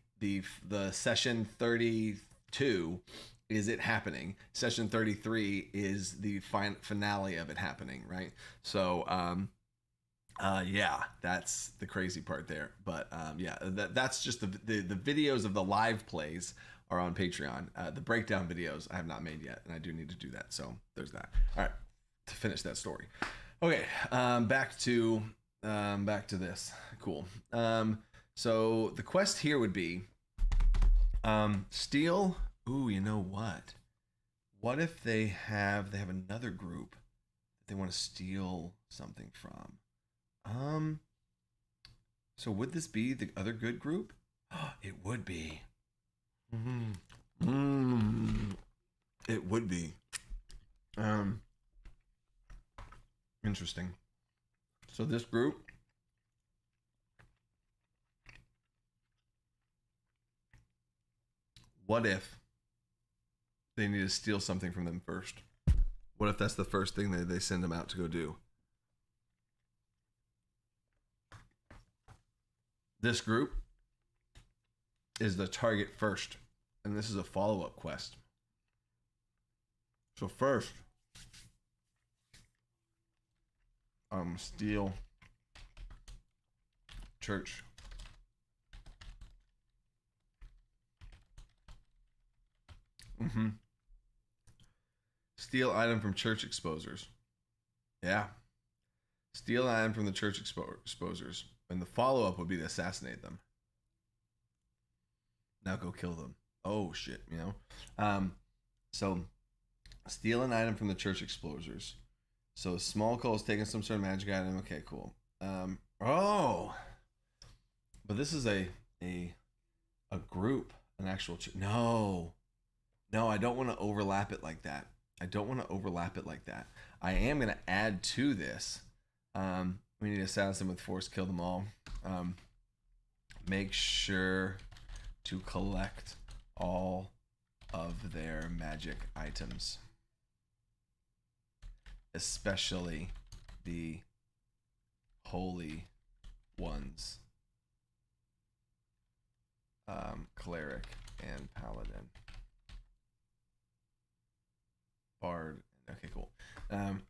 session 32 is it happening. Session 33 is the finale of it happening, right? So yeah, that's the crazy part there. But yeah, that's just the videos of the live plays are on Patreon. The breakdown videos I have not made yet, and I do need to do that. So there's that. All right, to finish that story. Okay, back to this. Cool. So the quest here would be steal. Ooh, you know what? What if they have another group that they want to steal something from? So would this be the other good group? It would be. It would be. Interesting. So this group what if they need to steal something from them first? What if that's the first thing they send them out to go do? This group is the target first, and this is a follow-up quest. So first, steal church. Steal item from church exposers. Yeah. Steal item from the church exposers. And the follow-up would be to assassinate them. Now go kill them. Oh, shit, you know? So, steal an item from the church exposers. So, small cult is taking some sort of magic item. Okay, cool. Oh! But this is a group. An actual... No, I don't want to overlap it like that. I am going to add to this. We need to assassinate them with force, kill them all. Make sure to collect all of their magic items, especially the holy ones, cleric and paladin. Bard. Okay, cool.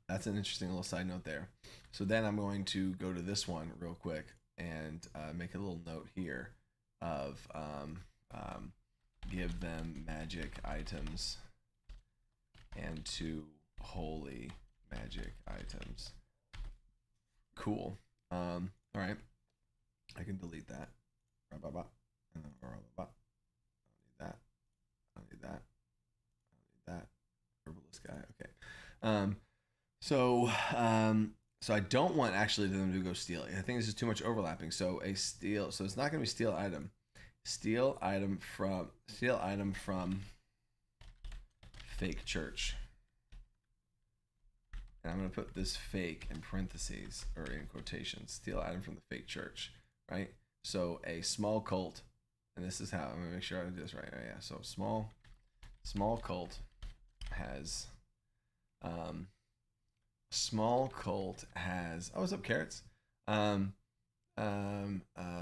That's an interesting little side note there. So then I'm going to go to this one real quick and make a little note here of give them magic items and 2 holy magic items. Cool. All right. I can delete that. And then I don't need that. Herbalist guy. Okay. So I don't want actually them to go steal it. I think this is too much overlapping. So so it's not going to be steal item. Steal item from fake church. And I'm going to put this fake in parentheses or in quotations. Steal item from the fake church, right? So a small cult, and this is how I'm going to make sure I do this right. Oh, yeah. So small cult has oh, what's up, carrots?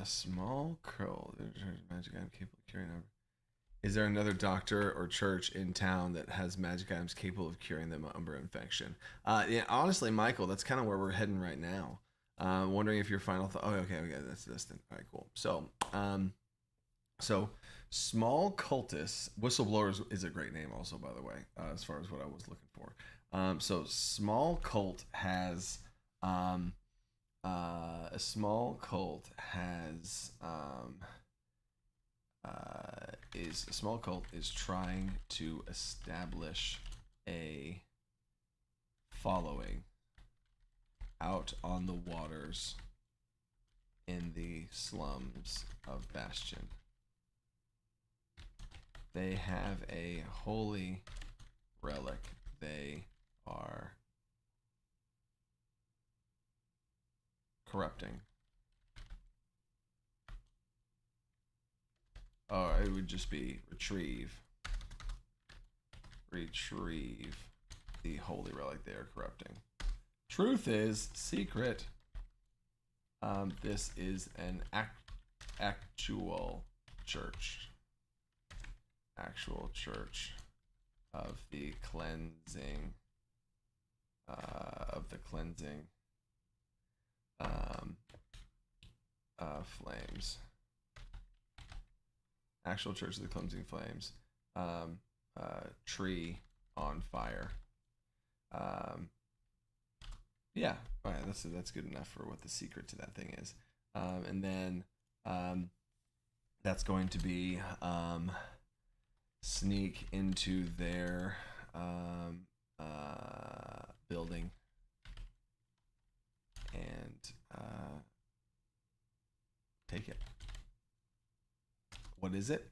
Small cult magic item capable of carrying over Is there another doctor or church in town that has magic items capable of curing the umber infection? Yeah, honestly, Michael, that's kind of where we're heading right now. Wondering if your final thought. Oh, okay, that's this then. All right, cool. So small cultists, whistleblowers is a great name, also, by the way, as far as what I was looking for. So small cult has a small cult has a small cult is trying to establish a following out on the waters in the slums of Bastion. They have a holy relic they are corrupting. Oh, it would just be retrieve the holy relic they are corrupting. Truth is secret. This is an actual church of the cleansing flames. Actual church of the cleansing flames. Tree on fire. Yeah, all right, that's good enough for what the secret to that thing is. And then that's going to be sneak into their building and take it. What is it?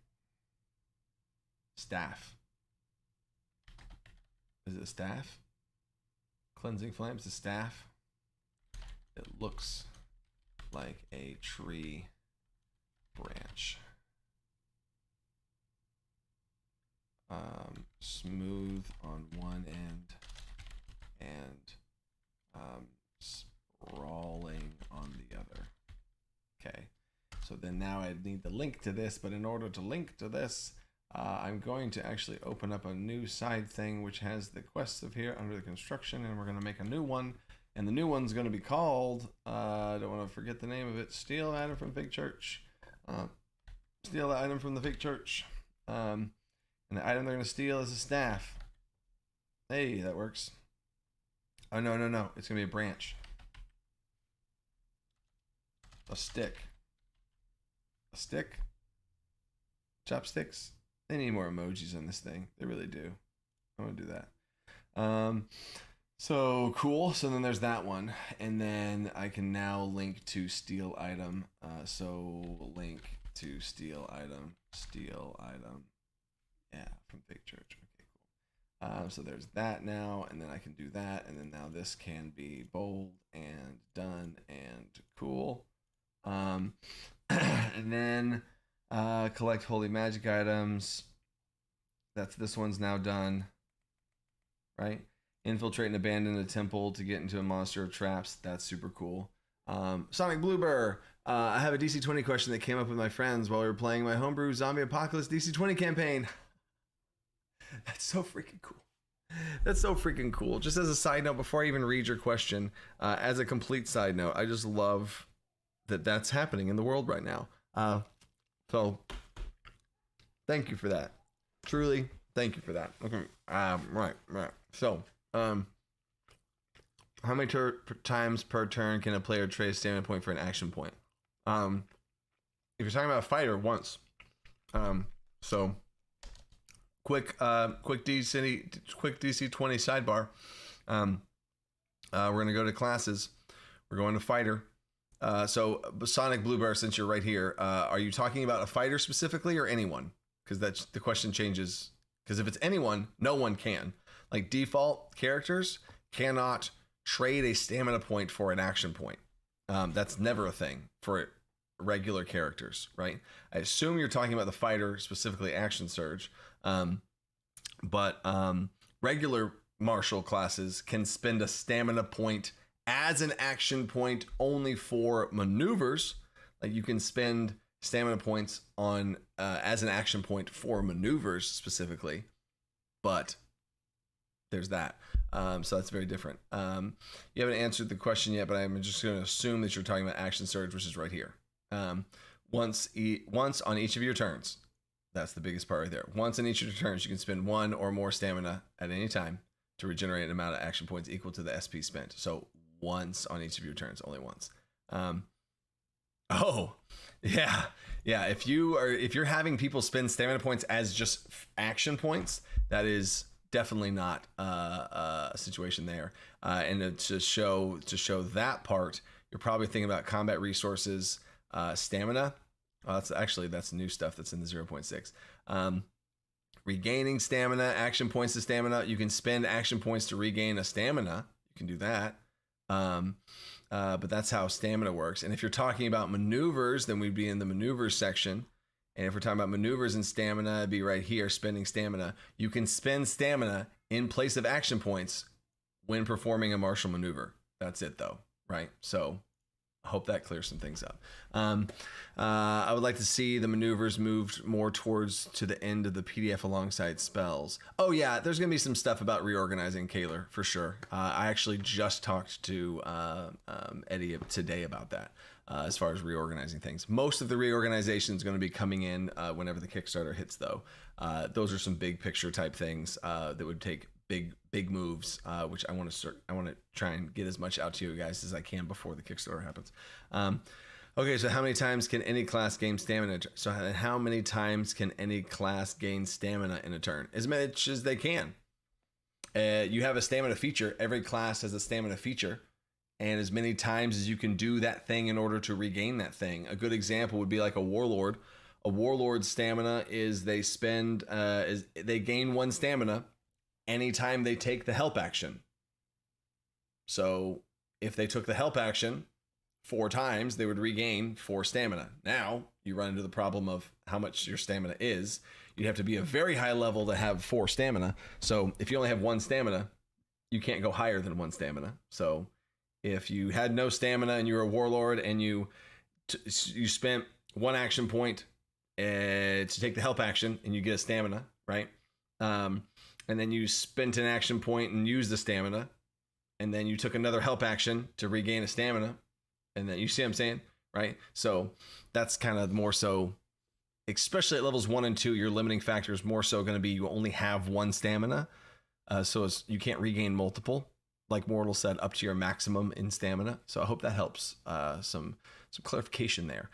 Staff. Is it a staff? Cleansing flames, the staff. It looks like a tree branch. Smooth on one end and sprawling on the other. Okay, so then now I need the link to this, but in order to link to this, I'm going to actually open up a new side thing which has the quests of here under the construction, and we're going to make a new one, and the new one's going to be called, I don't want to forget the name of it, Steal Item from Fig Church. Steal the item from the Fig Church. And the item they're going to steal is a staff. Hey, that works. Oh, no. It's going to be a branch. A stick. A stick? Chopsticks? They need more emojis on this thing. They really do. I'm going to do that. So cool. So then there's that one. And then I can now link to steal item. So link to steal item. Yeah, from Fake Church. Okay, cool. So there's that now, and then I can do that, and then now this can be bold and done and cool. And then collect holy magic items. This one's now done. Right? Infiltrate and abandon a temple to get into a monster of traps. That's super cool. Sonic Bluebird. I have a DC20 question that came up with my friends while we were playing my homebrew Zombie Apocalypse DC20 campaign. That's so freaking cool. That's so freaking cool. Just as a side note, before I even read your question, as a complete side note, I just love that that's happening in the world right now. So thank you for that. Truly, thank you for that. Okay. Right. So, how many times per turn can a player trade a stamina point for an action point? If you're talking about a fighter, once. So quick DC20 sidebar. We're gonna go to classes. We're going to fighter. So Sonic Bluebird, since you're right here, are you talking about a fighter specifically or anyone? Because that's the question changes. Because if it's anyone, no one can. Like default characters cannot trade a stamina point for an action point. That's never a thing for regular characters, right? I assume you're talking about the fighter, specifically Action Surge. But regular martial classes can spend a stamina point as an action point only for maneuvers. Like you can spend stamina points on as an action point for maneuvers specifically, but there's that. So that's very different. You haven't answered the question yet, but I'm just going to assume that you're talking about action surge, which is right here. Once on each of your turns. That's the biggest part right there. Once on each of your turns, you can spend 1 or more stamina at any time to regenerate an amount of action points equal to the SP spent. So once on each of your turns, only once. Oh, yeah. If you're having people spend stamina points as just action points, that is definitely not a situation there. And to show that part, you're probably thinking about combat resources, stamina. That's new stuff that's in the 0.6. Regaining stamina, action points to stamina. You can spend action points to regain a stamina. You can do that. But that's how stamina works. And if you're talking about maneuvers, then we'd be in the maneuvers section. And if we're talking about maneuvers and stamina, it'd be right here, spending stamina. You can spend stamina in place of action points when performing a martial maneuver. That's it though, right? So I hope that clears some things up. I would like to see the maneuvers moved more to the end of the PDF alongside spells. Oh yeah, there's gonna be some stuff about reorganizing Kaler for sure. I actually just talked to Eddie today about that as far as reorganizing things. Most of the reorganization is going to be coming in whenever the Kickstarter hits though. Those are some big picture type things that would take big moves, which I want to try and get as much out to you guys as I can before the Kickstarter happens. Okay, so how many times can any class gain stamina? So how many times can any class gain stamina in a turn? As much as they can. You have a stamina feature. Every class has a stamina feature, and as many times as you can do that thing in order to regain that thing. A good example would be like a warlord. A warlord's stamina is they gain 1 stamina anytime they take the help action. So if they took the help action 4 times, they would regain 4 stamina. Now you run into the problem of how much your stamina is. You'd have to be a very high level to have 4 stamina. So if you only have 1 stamina, you can't go higher than 1 stamina. So if you had no stamina and you were a warlord and you spent 1 action point to take the help action and you get a stamina, right? And then you spent an action point and used the stamina, and then you took another help action to regain a stamina, and then you see what I'm saying, right? So that's kind of more so, especially at levels 1 and 2, your limiting factor is more so going to be you only have 1 stamina, so you can't regain multiple, like Mortal said, up to your maximum in stamina. So I hope that helps some clarification there.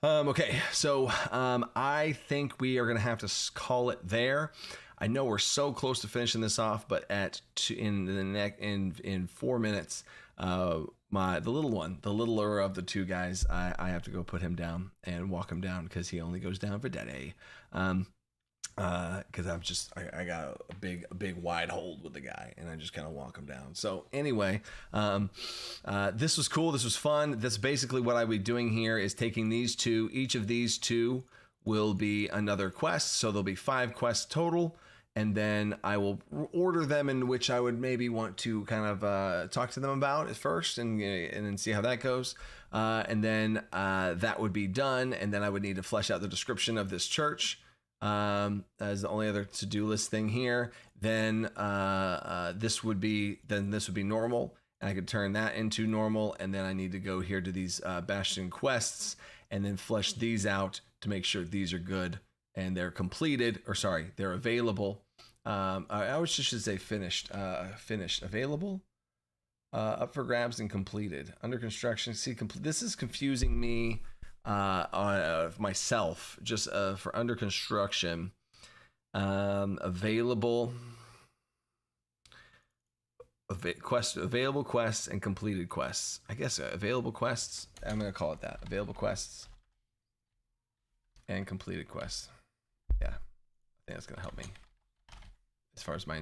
Okay, so I think we are going to have to call it there. I know we're so close to finishing this off, but in 4 minutes, the littler of the 2 guys, I have to go put him down and walk him down because he only goes down for Daddy. Because I got a big wide hold with the guy, and I just kind of walk him down. So anyway, this was cool. This was fun. That's basically what I would be doing here is taking these 2. Each of these 2 will be another quest. So there'll be 5 quests total. And then I will order them in which I would maybe want to kind of talk to them about at first and then see how that goes. And then that would be done. And then I would need to flesh out the description of this church as the only other to-do list thing here. Then this would be normal. And I could turn that into normal. And then I need to go here to these Bastion quests and then flesh these out to make sure these are good and they're completed, or sorry, they're available. I always should say finished, available, up for grabs and completed. Under construction. See, this is confusing me myself. Just for under construction, available. Available quests and completed quests. I guess available quests. I'm gonna call it that. Available quests and completed quests. Yeah, I think that's gonna help me as far as my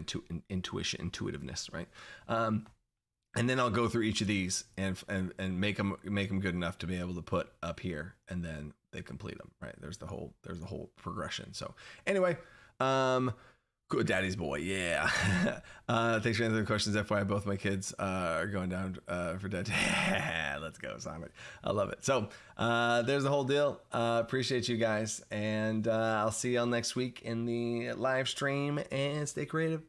intuitiveness, right? And then I'll go through each of these and make them good enough to be able to put up here, and then they complete them, right? There's the whole progression. So anyway, Good daddy's boy, yeah. Thanks for answering the questions. FYI, both my kids are going down for dead. Let's go, Simon. I love it. So there's the whole deal. Appreciate you guys. And I'll see y'all next week in the live stream. And stay creative.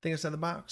Think outside the box.